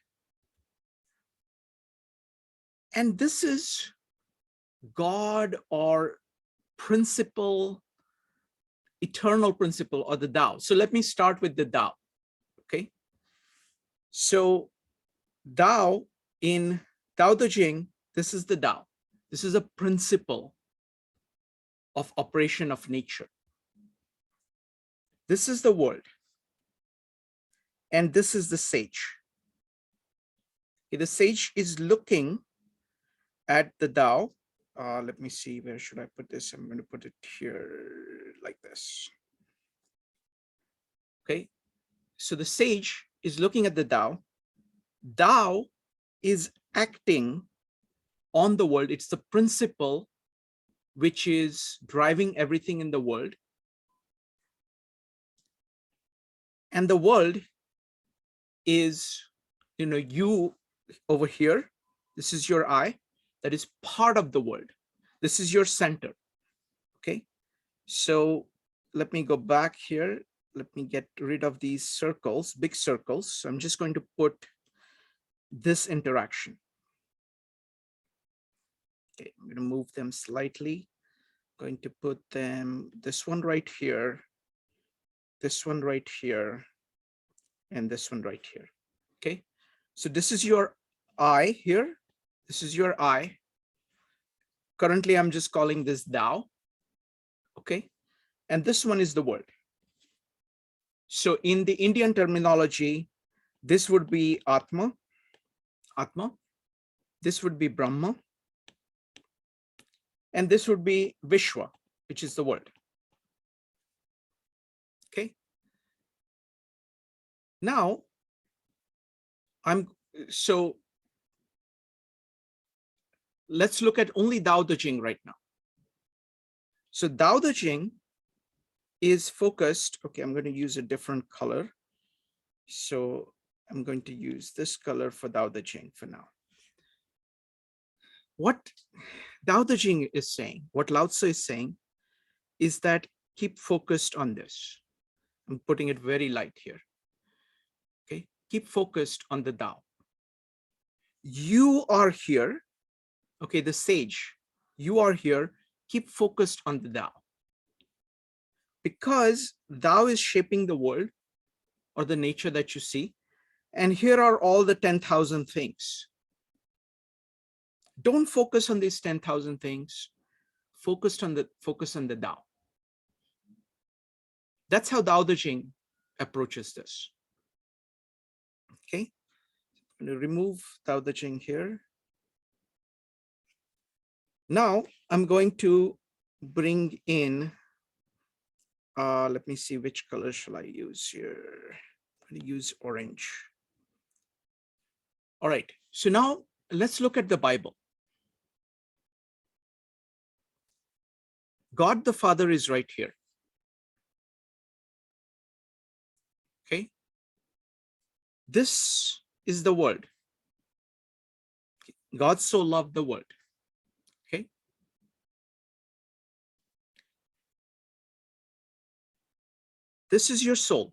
And this is God or principle, eternal principle, or the Tao. So let me start with the Tao. Okay. So Tao, in Tao Te Ching, this is the Tao. This is a principle of operation of nature. This is the world. And this is the sage. Okay, the sage is looking at the Tao. Let me see, where should I put this? I'm going to put it here like this. Okay, so the sage is looking at the Tao. Tao is acting on the world. It's the principle which is driving everything in the world. And the world is, you over here, This is your I, that is part of the world. This is your center. Okay. So let me go back here. Let me get rid of these circles, big circles. So I'm just going to put this interaction. Okay, I'm going to move them slightly. Going to put them, this one right here, this one right here, and this one right here. Okay, so this is your I here. This is your I. Currently, I'm just calling this Tao. Okay, and this one is the world. So in the Indian terminology, this would be Atma, Atma. This would be Brahma. And this would be Vishwa, which is the world. Okay. Now, let's look at only Tao Te Ching right now. So Tao Te Ching is focused. Okay, I'm going to use a different color. So I'm going to use this color for Tao Te Ching for now. What Tao Te Ching is saying, what Lao Tzu is saying, is that keep focused on this. I'm putting it very light here. Okay, keep focused on the Tao. You are here. Okay, the sage, you are here. Keep focused on the Tao. Because Tao is shaping the world or the nature that you see. And here are all the 10,000 things. Don't focus on these 10,000 things. Focus on the Tao. That's how Tao Te Ching approaches this. Okay, I'm going to remove Tao Te Ching here. Now I'm going to bring in, let me see, which color shall I use here? I'm going to use orange. All right, so now let's look at the Bible. God the Father is right here. Okay, this is the world. God so loved the world. Okay, this is your soul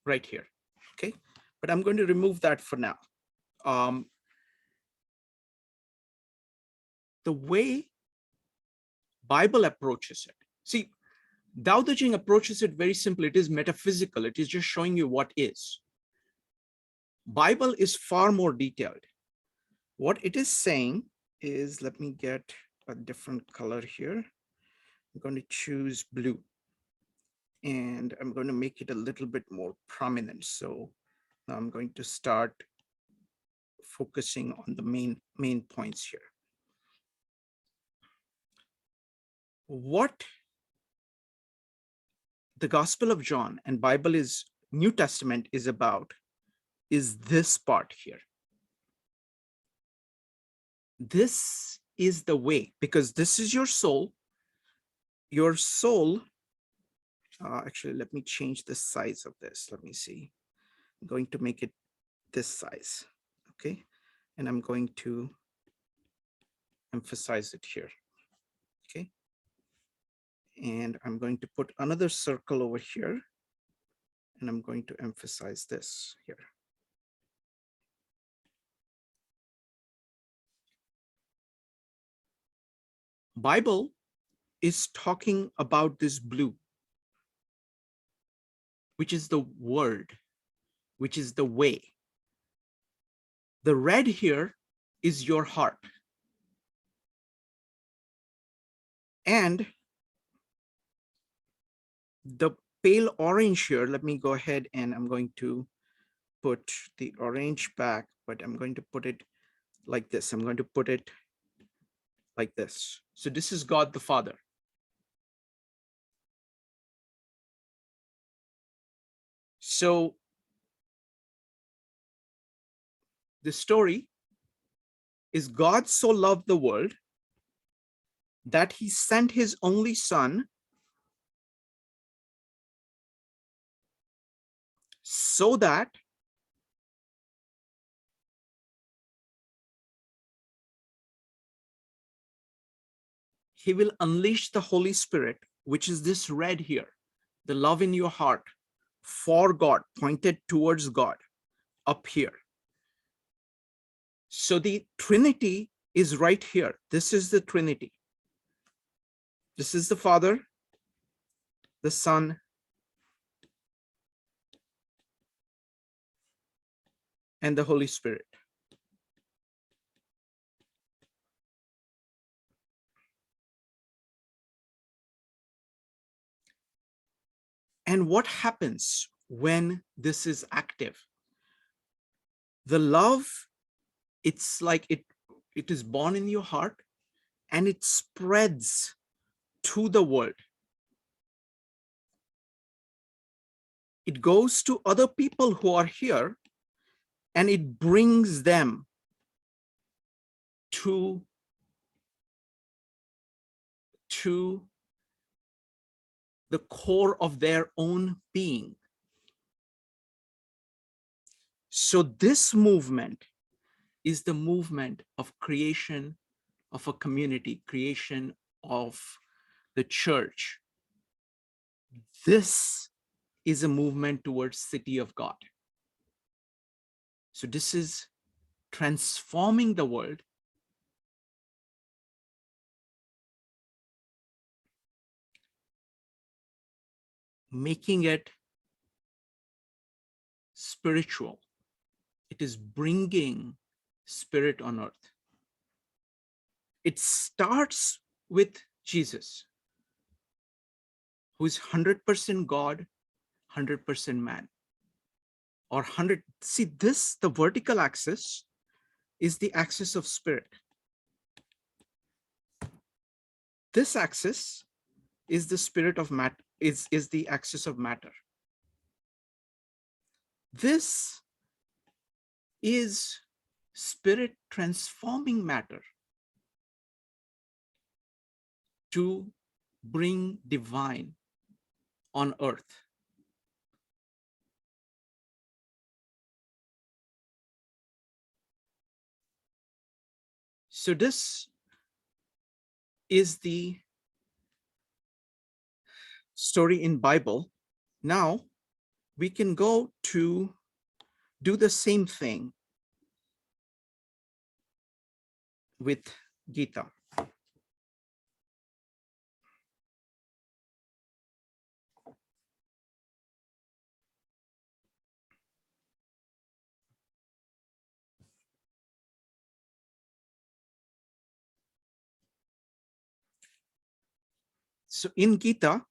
right here. Okay, but I'm going to remove that for now. The way Bible approaches it. See, Tao Te Ching approaches it very simply. It is metaphysical. It is just showing you what is. Bible is far more detailed. What it is saying is, let me get a different color here. I'm going to choose blue. And I'm going to make it a little bit more prominent. So now I'm going to start focusing on the main points here. What the Gospel of John and Bible is New Testament is about is this part here. This is the way, because this is your soul. Your soul, actually, let me change the size of this. Let me see. I'm going to make it this size. Okay. And I'm going to emphasize it here. Okay. And I'm going to put another circle over here. And I'm going to emphasize this here. Bible is talking about this blue, which is the word, which is the way. The red here is your heart. And the pale orange here, let me go ahead and I'm going to put the orange back, but I'm going to put it like this. I'm going to put it like this. So this is God the Father. So the story is God so loved the world that he sent his only son so that he will unleash the Holy Spirit, which is this red here, the love in your heart for God, pointed towards God up here. So the Trinity is right here. This is the Trinity. This is the Father, the Son, and the Holy Spirit. And what happens when this is active? The love, it's like it is born in your heart and it spreads to the world. It goes to other people who are here and it brings them to the core of their own being. So this movement is the movement of creation of a community, creation of the church. This is a movement towards city of God. So this is transforming the world, making it spiritual. It is bringing spirit on earth. It starts with Jesus, who is 100% God, 100% man. Or 100, see this, the vertical axis is the axis of spirit. This axis is the spirit of matter, is the axis of matter. This is spirit transforming matter to bring divine on earth. So this is the story in Bible. Now we can go to do the same thing with Gita. So in Gita,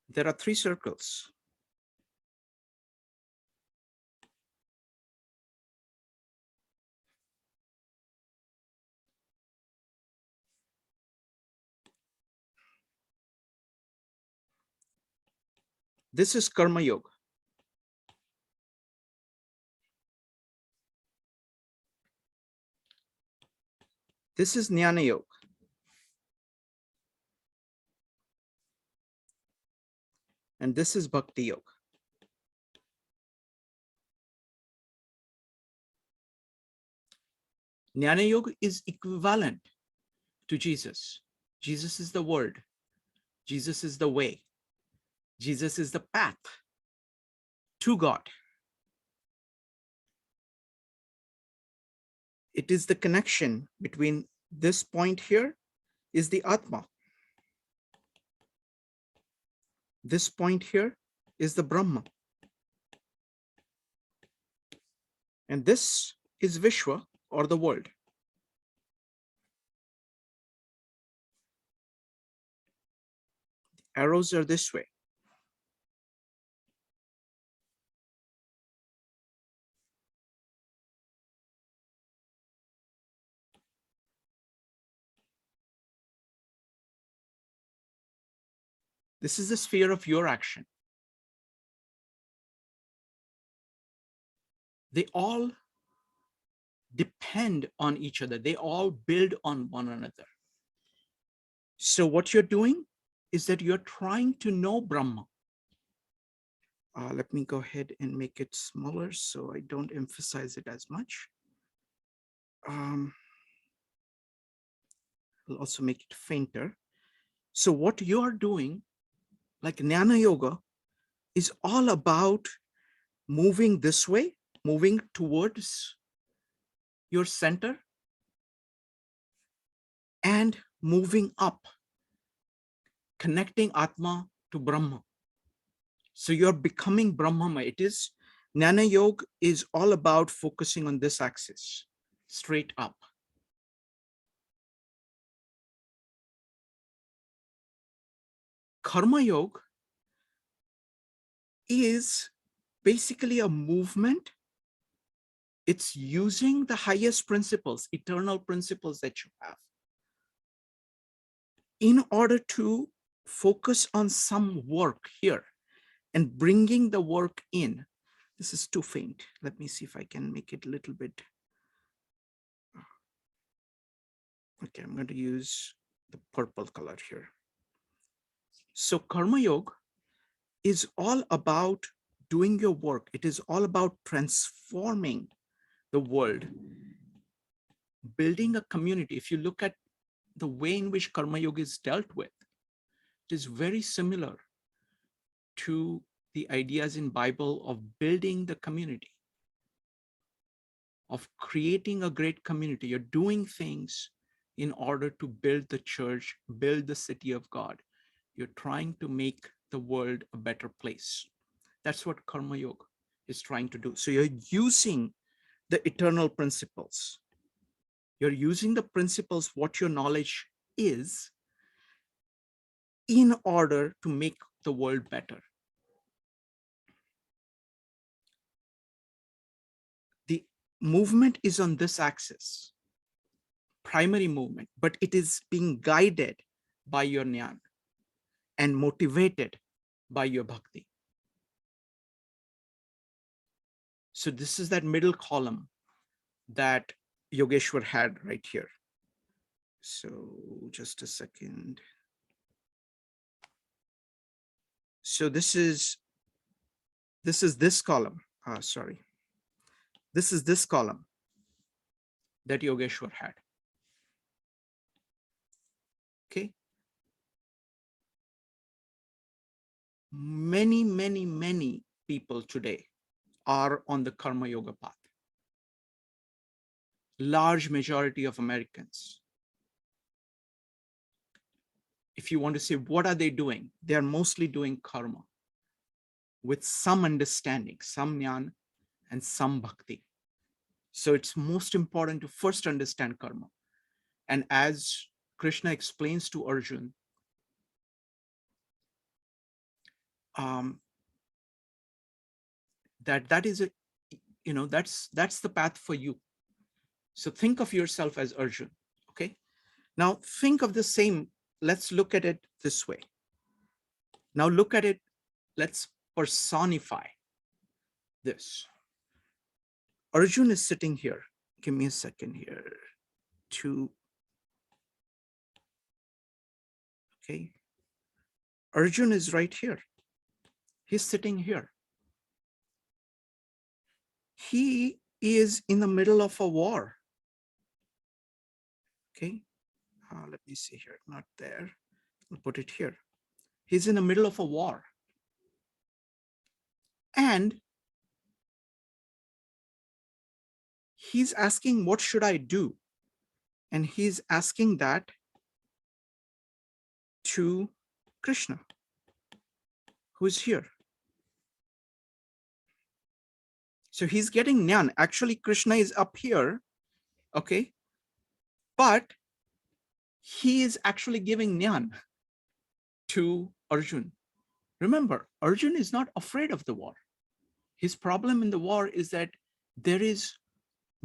there are 3 circles. This is Karma Yoga. This is Jnana Yoga. And this is Bhakti Yoga. Jnana Yoga is equivalent to Jesus. Jesus is the word. Jesus is the way. Jesus is the path to God. It is the connection between this point here is the Atma. This point here is the Brahma. And this is Vishwa, or the world. The arrows are this way. This is the sphere of your action. They all depend on each other. They all build on one another. So what you're doing is that you're trying to know Brahma. Let me go ahead and make it smaller so I don't emphasize it as much. I'll also make it fainter. So what you are doing, like Jnana Yoga, is all about moving this way, moving towards your center and moving up, connecting Atma to Brahma. So you're becoming Brahmama. It is, Jnana Yoga is all about focusing on this axis, straight up. Karma Yoga is basically a movement. It's using the highest principles, eternal principles that you have, in order to focus on some work here and bringing the work in. This is too faint. Let me see if I can make it a little bit. Okay, I'm going to use the purple color here. So Karma Yoga is all about doing your work. It is all about transforming the world, building a community. If you look at the way in which Karma Yoga is dealt with, it is very similar to the ideas in Bible of building the community, of creating a great community. You're doing things in order to build the church, build the city of God. You're trying to make the world a better place. That's what Karma Yoga is trying to do. So you're using the eternal principles. You're using the principles, what your knowledge is, in order to make the world better. The movement is on this axis, primary movement, but it is being guided by your Jnana and motivated by your bhakti. So this is that middle column that Yogeshwar had right here. So just a second. So this is this column. Sorry. This is this column that Yogeshwar had. Okay. Many, many, many people today are on the Karma Yoga path. Large majority of Americans. If you want to say, what are they doing? They are mostly doing karma with some understanding, some jnana and some bhakti. So it's most important to first understand karma. And as Krishna explains to Arjuna, that is a, that's the path for you. So think of yourself as Arjuna. Okay. Now think of the same. Let's look at it this way. Now look at it. Let's personify this. Arjuna is sitting here. Give me a second here. Okay. Arjuna is right here. He's sitting here. He is in the middle of a war. Okay. Let me see here. Not there. I'll put it here. He's in the middle of a war. And he's asking, what should I do? And he's asking that to Krishna, who's here. So he's getting jnana. Actually, Krishna is up here. Okay. But he is actually giving jnana to Arjuna. Remember, Arjuna is not afraid of the war. His problem in the war is that there is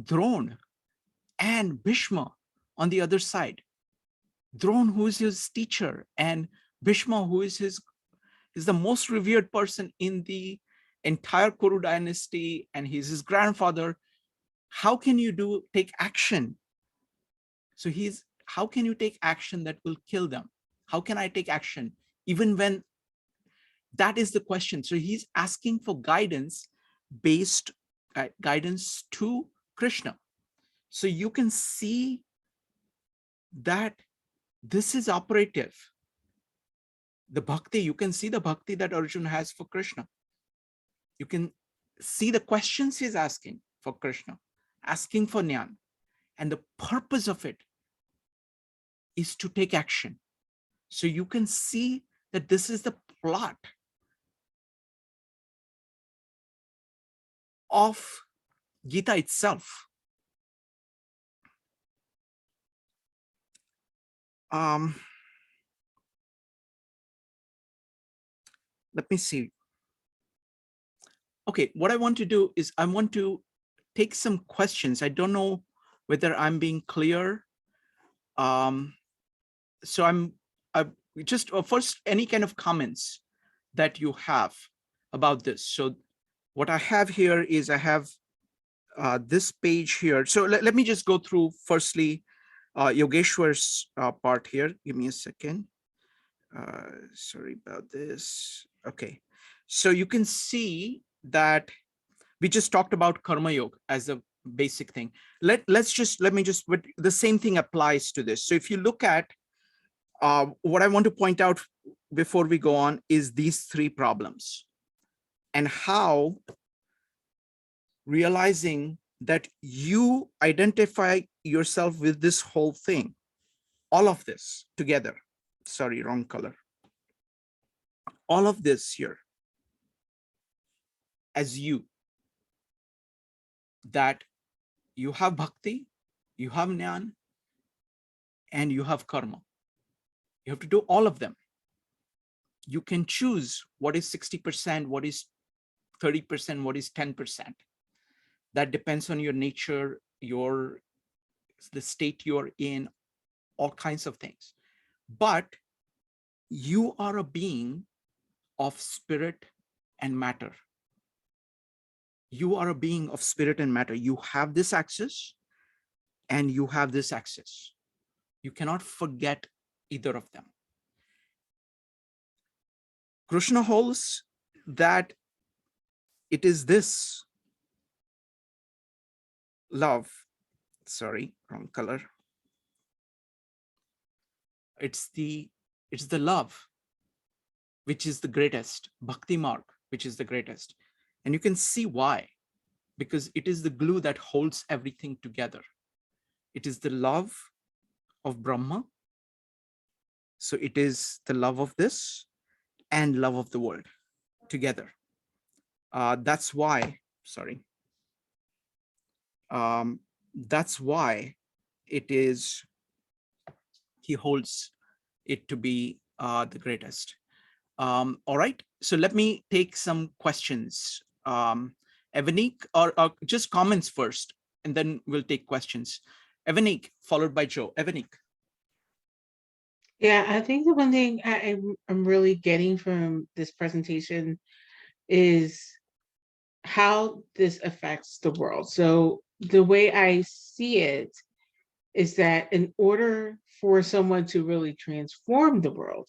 Drona and Bhishma on the other side. Drona, who is his teacher, and Bhishma, who is the most revered person in the entire Kuru dynasty, and he's his grandfather. How can you take action? So how can you take action that will kill them? How can I take action? Even when that is the question. So he's asking for guidance to Krishna. So you can see that this is operative. The bhakti, you can see the bhakti that Arjuna has for Krishna. You can see the questions he's asking for Krishna, asking for Jnana. And the purpose of it is to take action. So you can see that this is the plot of Gita itself. Let me see. Okay, what I want to do is I want to take some questions. I don't know whether I'm being clear. So I'm just first, any kind of comments that you have about this. So what I have here is I have this page here. So let me just go through firstly Yogeshwar's part here. Give me a second. Sorry about this. Okay, so you can see that we just talked about karma yoga as a basic thing. Let me just, but the same thing applies to this. So if you look at what I want to point out before we go on is these three problems, and how realizing that you identify yourself with this whole thing, all of this together. Sorry, wrong color. All of this here as you, that you have bhakti, you have jnana, and you have karma. You have to do all of them. You can choose what is 60%, what is 30%, what is 10%. That depends on your nature, the state you're in, all kinds of things. But you are a being of spirit and matter. You are a being of spirit and matter. You have this access and you have this access. You cannot forget either of them. Krishna holds that it is this love, sorry, wrong color. It's the love which is the greatest, bhakti marg, which is the greatest. And you can see why, because it is the glue that holds everything together. It is the love of Brahma. So it is the love of this and love of the world together. That's why, sorry. That's why it is, he holds it to be the greatest. All right, so let me take some questions. Evanik, or just comments first, and then we'll take questions. Evanik, followed by Joe. Evanik. Yeah, I think the one thing I'm really getting from this presentation is how this affects the world. So the way I see it is that in order for someone to really transform the world,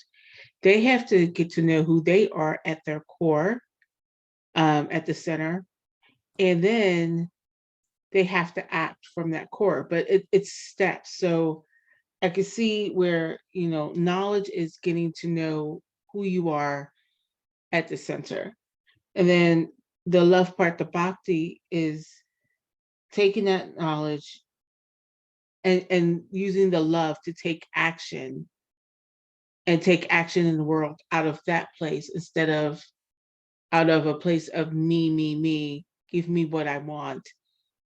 they have to get to know who they are at their core, at the center, and then they have to act from that core. But it's steps. So I can see where, knowledge is getting to know who you are at the center. And then the love part, the bhakti, is taking that knowledge and using the love to take action, and take action in the world out of that place, instead of out of a place of me, give me what I want.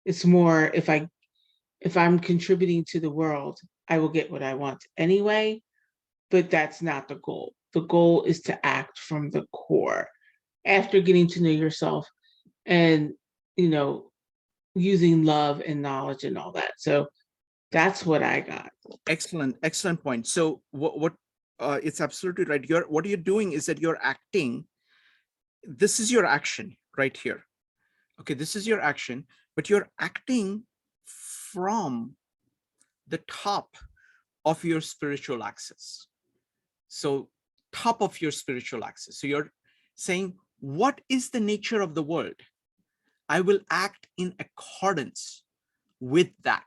It's more, if I'm contributing to the world, I will get what I want anyway, but that's not the goal. The goal is to act from the core after getting to know yourself and, using love and knowledge and all that. So that's what I got. Excellent point. So what it's absolutely right. What you're doing is that you're acting. This is your action right here. Okay, this is your action, but you're acting from the top of your spiritual axis. So top of your spiritual axis. So you're saying, what is the nature of the world? I will act in accordance with that.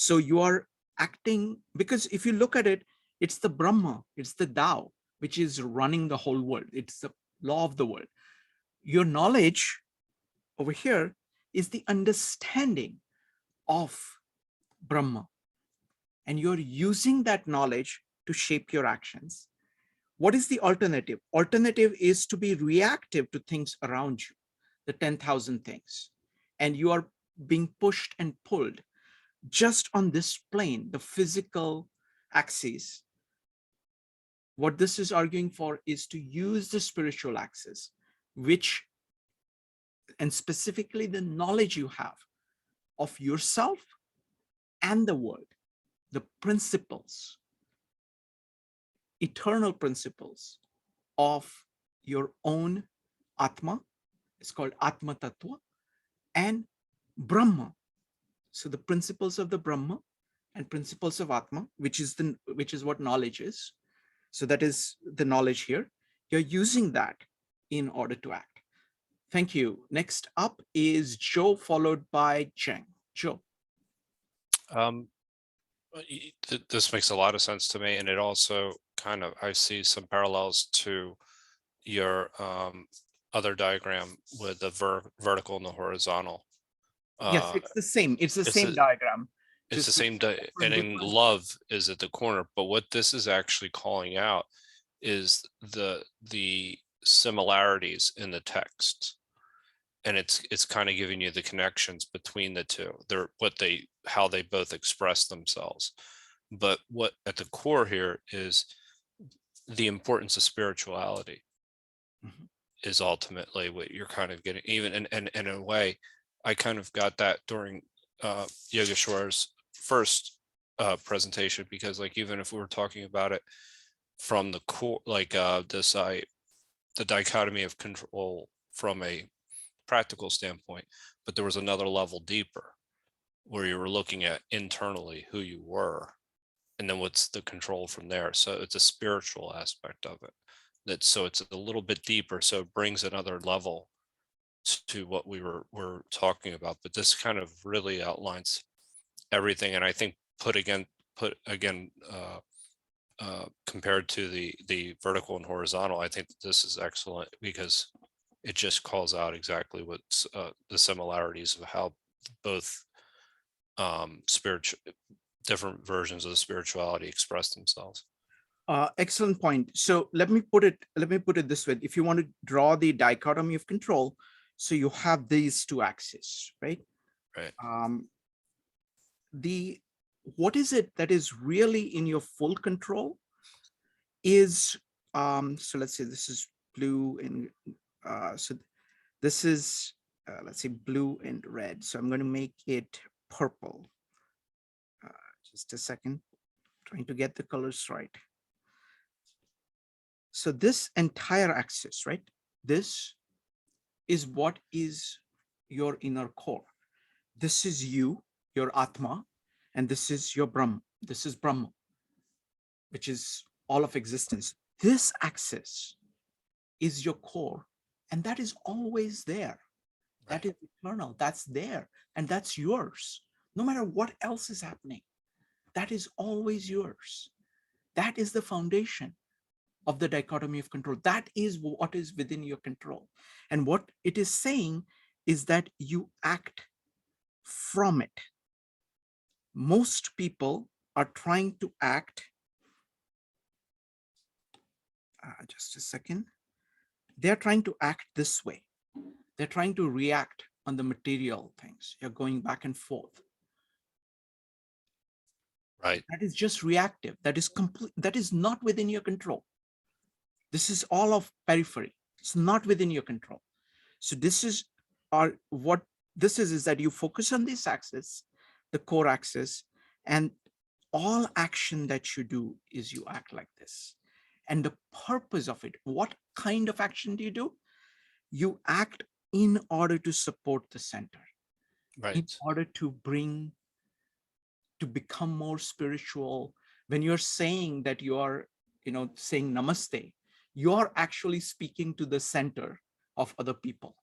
So you are acting, because if you look at it, it's the Brahma, it's the Tao, which is running the whole world. It's the law of the world. Your knowledge over here is the understanding of Brahma. And you're using that knowledge to shape your actions. What is the alternative? Alternative is to be reactive to things around you, the 10,000 things. And you are being pushed and pulled just on this plane, the physical axis. What this is arguing for is to use the spiritual axis, which, and specifically the knowledge you have of yourself and the world, the principles, eternal principles of your own Atma. It's called Atma Tattva, and Brahma. So the principles of the Brahma and principles of Atma, which is what knowledge is. So that is the knowledge here. You're using that in order to act. Thank you. Next up is Joe, followed by Cheng. Joe. This makes a lot of sense to me, and it also kind of, I see some parallels to your other diagram with the vertical and the horizontal. Yes, it's the same. It's the same diagram. It's the same, and in love is at the corner. But what this is actually calling out is the similarities in the text, and it's kind of giving you the connections between the two. They're how they both express themselves. But what at the core here is the importance of spirituality. Mm-hmm. Is ultimately what you're kind of getting. Even and in a way, I kind of got that during Yogeshwar's first presentation, because like, even if we were talking about it from the core, like the dichotomy of control from a practical standpoint, but there was another level deeper where you were looking at internally who you were, and then what's the control from there. So it's a spiritual aspect of it. So it's a little bit deeper, so it brings another level to what we were talking about. But this kind of really outlines everything, and I think put again compared to the vertical and horizontal, I think this is excellent, because it just calls out exactly what's the similarities of how both different versions of the spirituality express themselves. Excellent point. So let me put it this way. If you want to draw the dichotomy of control, so you have these two axes, right? Right. What is it that is really in your full control is, so let's say this is blue and so this is let's say blue and red. So I'm going to make it purple. Just a second, trying to get the colors right. So this entire axis, right? This is what is your inner core. This is you, your Atma, and this is your Brahma. This is Brahma, which is all of existence. This axis is your core, and that is always there. Right. That is eternal. That's there, and that's yours. No matter what else is happening, that is always yours. That is the foundation of the dichotomy of control. That is what is within your control. And what it is saying is that you act from it. Most people are trying to act, just a second. They're trying to act this way. They're trying to react on the material things. You're going back and forth. Right. That is just reactive. That is complete. That is not within your control. This is all of periphery. It's not within your control. So this is what this is that you focus on this axis, the core axis, and all action that you do is you act like this. And the purpose of it, what kind of action do? You act in order to support the center, right? In order to become more spiritual. When you're saying that you are, saying namaste, you're actually speaking to the center of other people.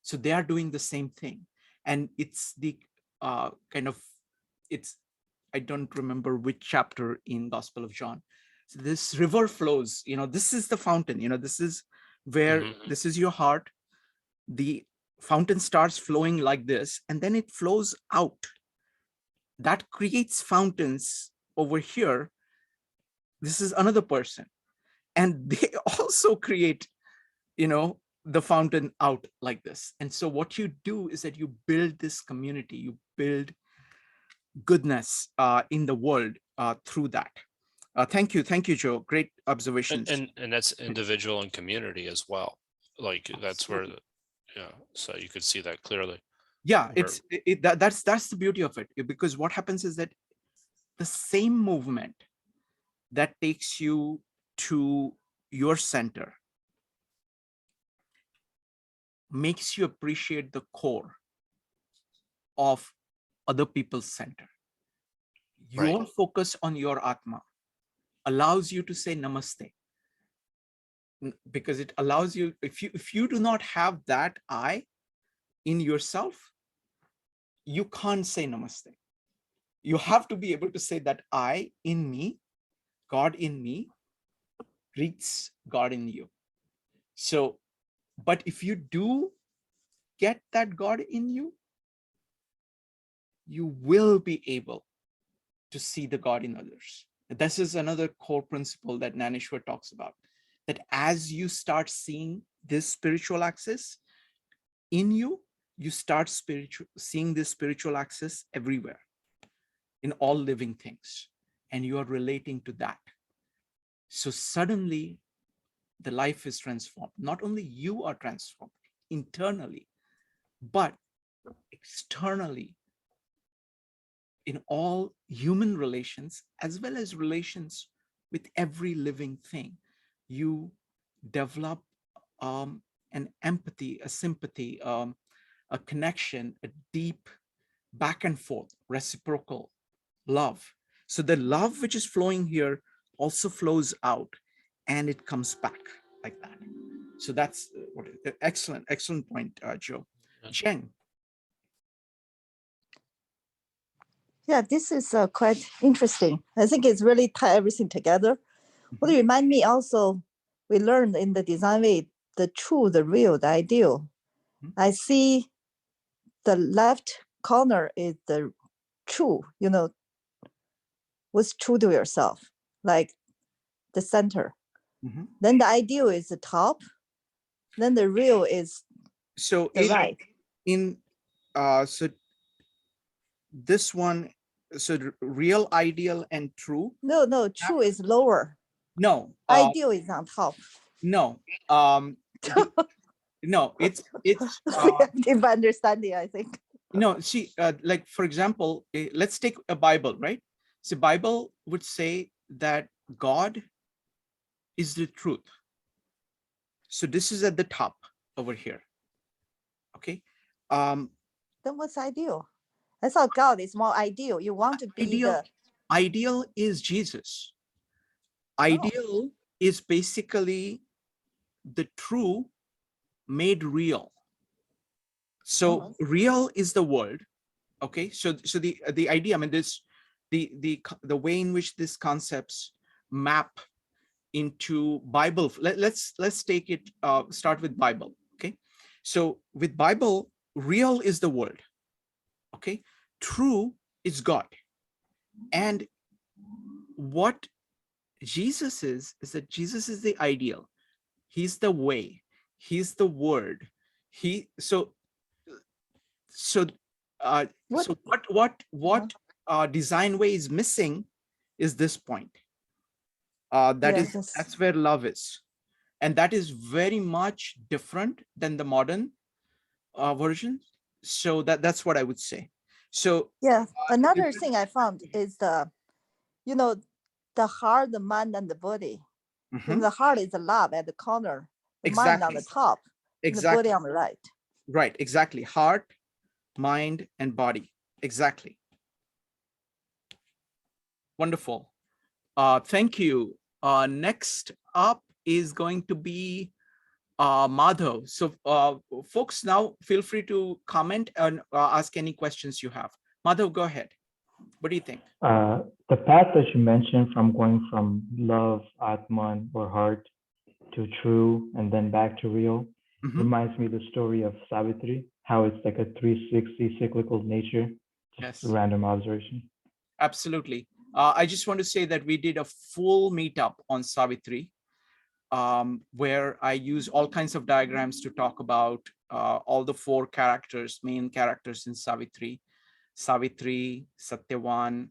So they are doing the same thing. And it's the it's I don't remember which chapter in Gospel of John. So this river flows, this is the fountain, this is where, this is your heart. The fountain starts flowing like this, and then it flows out. That creates fountains over here. This is another person. And they also create, the fountain out like this. And so what you do is that you build this community, you build goodness in the world through that. Thank you, Joe. Great observations. And that's individual and community as well. Like that's where, so you could see that clearly. Yeah, that's the beauty of it, because what happens is that the same movement that takes you to your center makes you appreciate the core of other people's center. Your focus on your Atma allows you to say namaste, because it allows you, if you do not have that I in yourself, you can't say namaste. You have to be able to say that I in me, God in me, greets God in you. So, but if you do get that God in you, you will be able to see the God in others. This is another core principle that Naneshwar talks about, that as you start seeing this spiritual axis in you, you start seeing this spiritual axis everywhere in all living things, and you are relating to that. So suddenly the life is transformed. Not only you are transformed internally, but externally in all human relations, as well as relations with every living thing. You develop an empathy, a sympathy, a connection, a deep back and forth, reciprocal love. So the love which is flowing here also flows out, and it comes back like that. So that's excellent point, Joe. Jen. Yeah, this is quite interesting. I think it's really tie everything together. What it remind me also, we learned in the design way, the true, the real, the ideal. I see the left corner is the true, what's true to yourself, like the center. Then the ideal is the top. Then the real is so the right. So this one, so real, ideal, and true. No, true is lower. No, ideal is on top. No, no, it's deep understanding, I think. No, see, like for example, let's take a Bible, right? So Bible would say that God is the truth. So this is at the top over here. Okay. Then what's ideal? I thought God is more ideal. You want to be ideal is Jesus. Ideal is basically the true made real. So real is the world. Okay. So the idea, I mean, this the way in which these concepts map into Bible. Let's take it, start with Bible. Okay. So with Bible, real is the world. Okay. True is God. And what Jesus is that Jesus is the ideal. He's the way. He's the word. So what design way is missing is this point. That's where love is. And that is very much different than the modern version. So that's what I would say. So yeah, another thing I found is the heart, the mind, and the body. The heart is the love at the corner, the mind on the top, the body on the right. Right, exactly. Heart, mind, and body. Exactly. Wonderful. Thank you. Next up is going to be Madhav. So folks, now feel free to comment and ask any questions you have. Madhav, go ahead. What do you think? The path that you mentioned from going from love, Atman or heart to true and then back to real reminds me of the story of Savitri, how it's like a 360 cyclical nature. Just Yes. a random observation. Absolutely. I just want to say that we did a full meetup on Savitri, where I use all kinds of diagrams to talk about all the four characters, main characters in Savitri, Satyavan,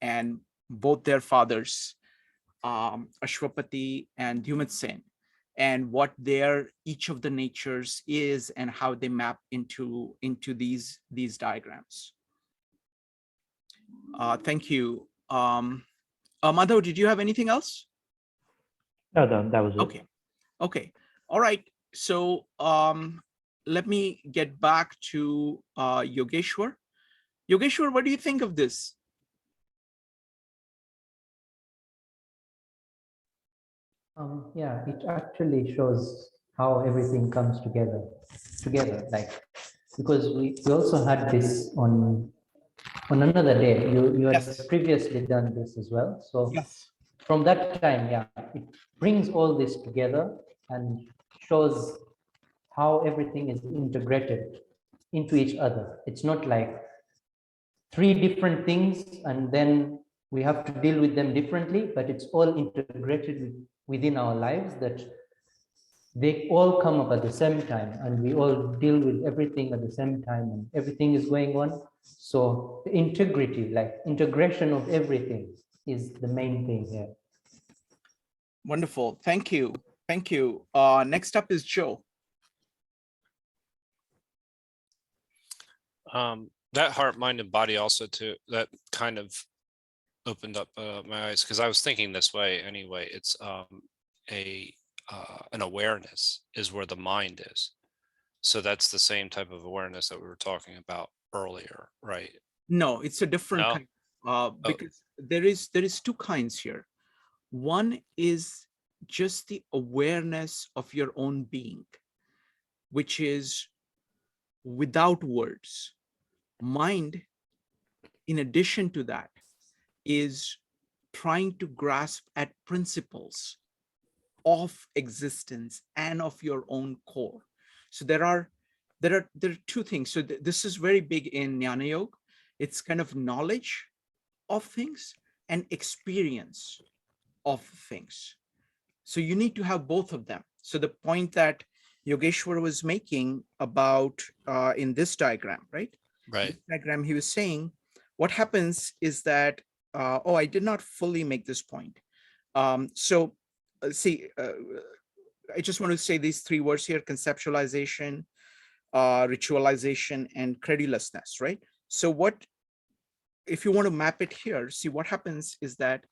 and both their fathers, Ashwapati and Dyumatsen, and what each of the natures is and how they map into these diagrams. Thank you. Madhav, did you have anything else? No, that was it. Okay. Okay. All right. So let me get back to Yogeshwar. Yogeshwar, what do you think of this? Yeah, it actually shows how everything comes together, like, because we also had this on another day. You had previously done this as well. So yes, from that time, yeah, it brings all this together and shows how everything is integrated into each other. It's not like three different things and then we have to deal with them differently, but it's all integrated within our lives, that they all come up at the same time and we all deal with everything at the same time and everything is going on. So the integrity, like integration of everything, is the main thing here. Wonderful. Thank you. Thank you. Next up is Joe. That heart, mind, and body also too, that kind of opened up my eyes, because I was thinking this way anyway. It's an awareness is where the mind is. So that's the same type of awareness that we were talking about earlier, right? No, it's a different kind, because there is two kinds here. One is just the awareness of your own being, which is without words. Mind, in addition to that, is trying to grasp at principles of existence and of your own core. So there are two things. So this is very big in Jnana Yoga. It's kind of knowledge of things and experience of things. So you need to have both of them. So the point that Yogeshwar was making about in this diagram, right? Right. This diagram, he was saying, what happens is that, I did not fully make this point. See, I just want to say these three words here: conceptualization, ritualization, and credulousness, right? So what, if you want to map it here, see what happens is that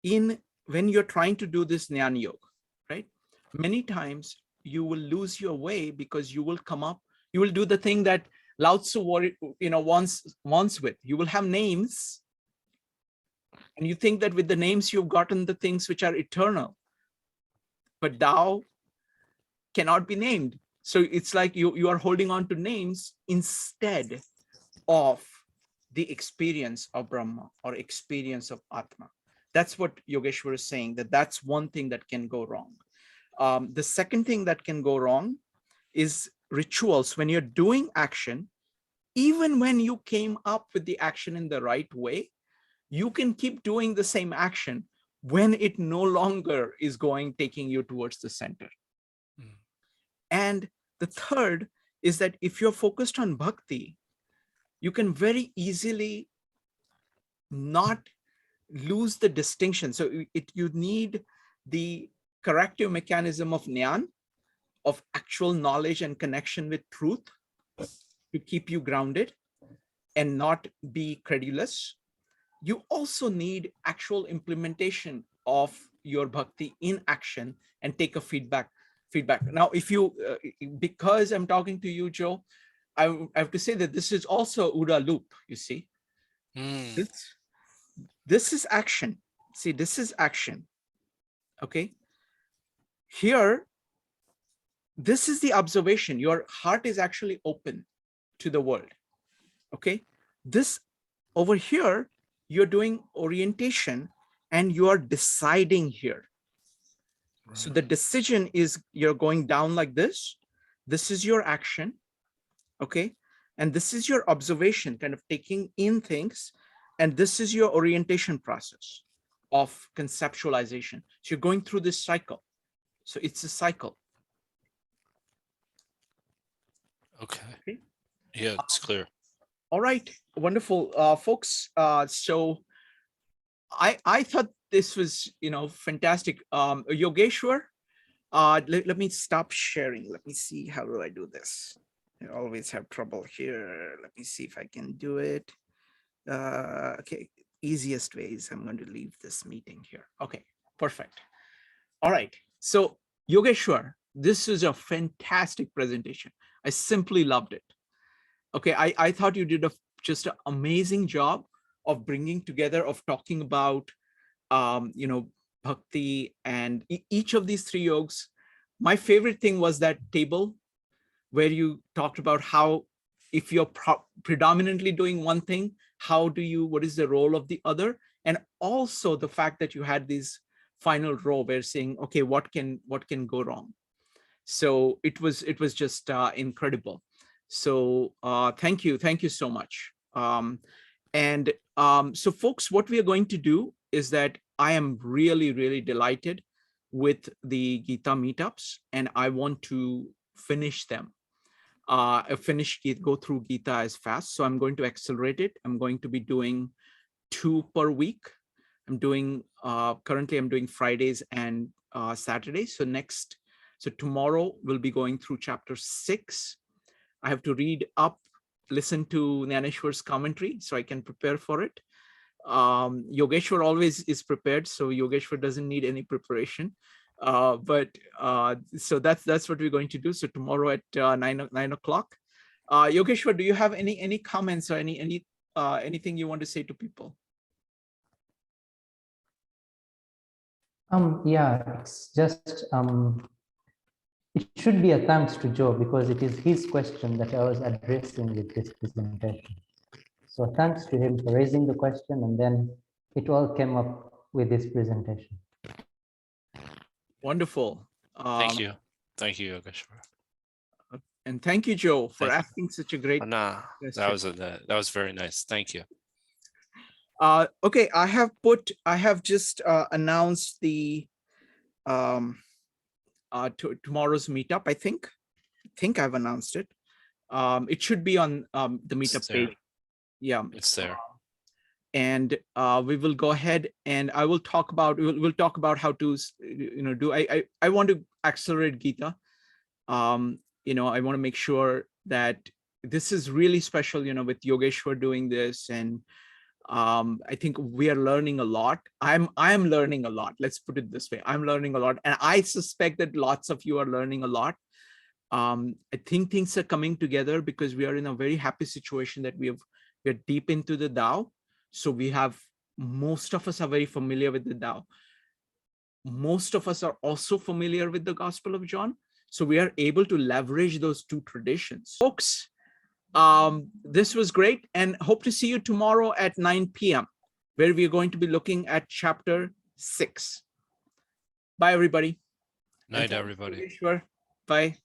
when you're trying to do this Jnana Yoga, right? Many times you will lose your way because you will do the thing that Lao Tzu wants with. You will have names and you think that with the names you've gotten the things which are eternal, but Tao cannot be named. So it's like you are holding on to names instead of the experience of Brahma or experience of Atma. That's what Yogeshwar is saying, that's one thing that can go wrong. The second thing that can go wrong is rituals. When you're doing action, even when you came up with the action in the right way, you can keep doing the same action when it no longer is taking you towards the center. And the third is that if you're focused on bhakti, you can very easily not lose the distinction. So you need the corrective mechanism of jnana, of actual knowledge and connection with truth, to keep you grounded and not be credulous. You also need actual implementation of your bhakti in action and take a feedback. Now, if you, because I'm talking to you, Joe, I have to say that this is also Ura loop, you see. This is action. See, this is action. Okay. Here, this is the observation. Your heart is actually open to the world. Okay. This over here, you're doing orientation and you are deciding here. So the decision is you're going down like this. This is your action, okay? And this is your observation, kind of taking in things. And this is your orientation process of conceptualization. So you're going through this cycle. So it's a cycle. Okay. Yeah, it's clear. All right, wonderful, folks. So I thought this was, fantastic. Yogeshwar, let me stop sharing. Let me see, how do I do this? I always have trouble here. Let me see if I can do it. Okay, easiest way is I'm going to leave this meeting here. Okay, perfect. All right, so Yogeshwar, this is a fantastic presentation. I simply loved it. Okay, I thought you did just an amazing job of bringing together, of talking about, bhakti and each of these three yogas. My favorite thing was that table where you talked about how, if you're predominantly doing one thing, what is the role of the other? And also the fact that you had this final row where saying, okay, what can go wrong? So it was just incredible. So thank you so much. So folks, what we are going to do is that I am really delighted with the Gita meetups, and I want to finish them. Go through Gita as fast. So I'm going to accelerate it. I'm going to be doing 2 per week. I'm doing, currently I'm doing Fridays and Saturdays. So tomorrow we'll be going through chapter 6. I have to read up, listen to Jnaneshwar's commentary so I can prepare for it. Yogeshwar always is prepared, so Yogeshwar doesn't need any preparation. So that's what we're going to do. So tomorrow at 9 o'clock. Yogeshwar, do you have any comments or anything you want to say to people? Yeah, it's just it should be a thanks to Joe, because it is his question that I was addressing with this presentation. So thanks to him for raising the question, and then it all came up with this presentation. Wonderful. Thank you, Yogeshwar. And thank you, Joe, for asking such a great question. That was very nice. Thank you. Okay, I have just announced the tomorrow's meetup. I think I've announced it. It should be on the meetup page. Yeah, it's there. And we will go ahead and I will talk about, we'll talk about how to, do, I want to accelerate Gita. I want to make sure that this is really special, with Yogeshwar doing this. And I think we are learning a lot. I'm learning a lot. Let's put it this way. I'm learning a lot. And I suspect that lots of you are learning a lot. I think things are coming together because we are in a very happy situation that we're deep into the Tao. So most of us are very familiar with the Tao. Most of us are also familiar with the Gospel of John. So we are able to leverage those two traditions. Folks, this was great, and hope to see you tomorrow at 9 p.m. where we are going to be looking at chapter 6. Bye, everybody. Night, everybody. Bye.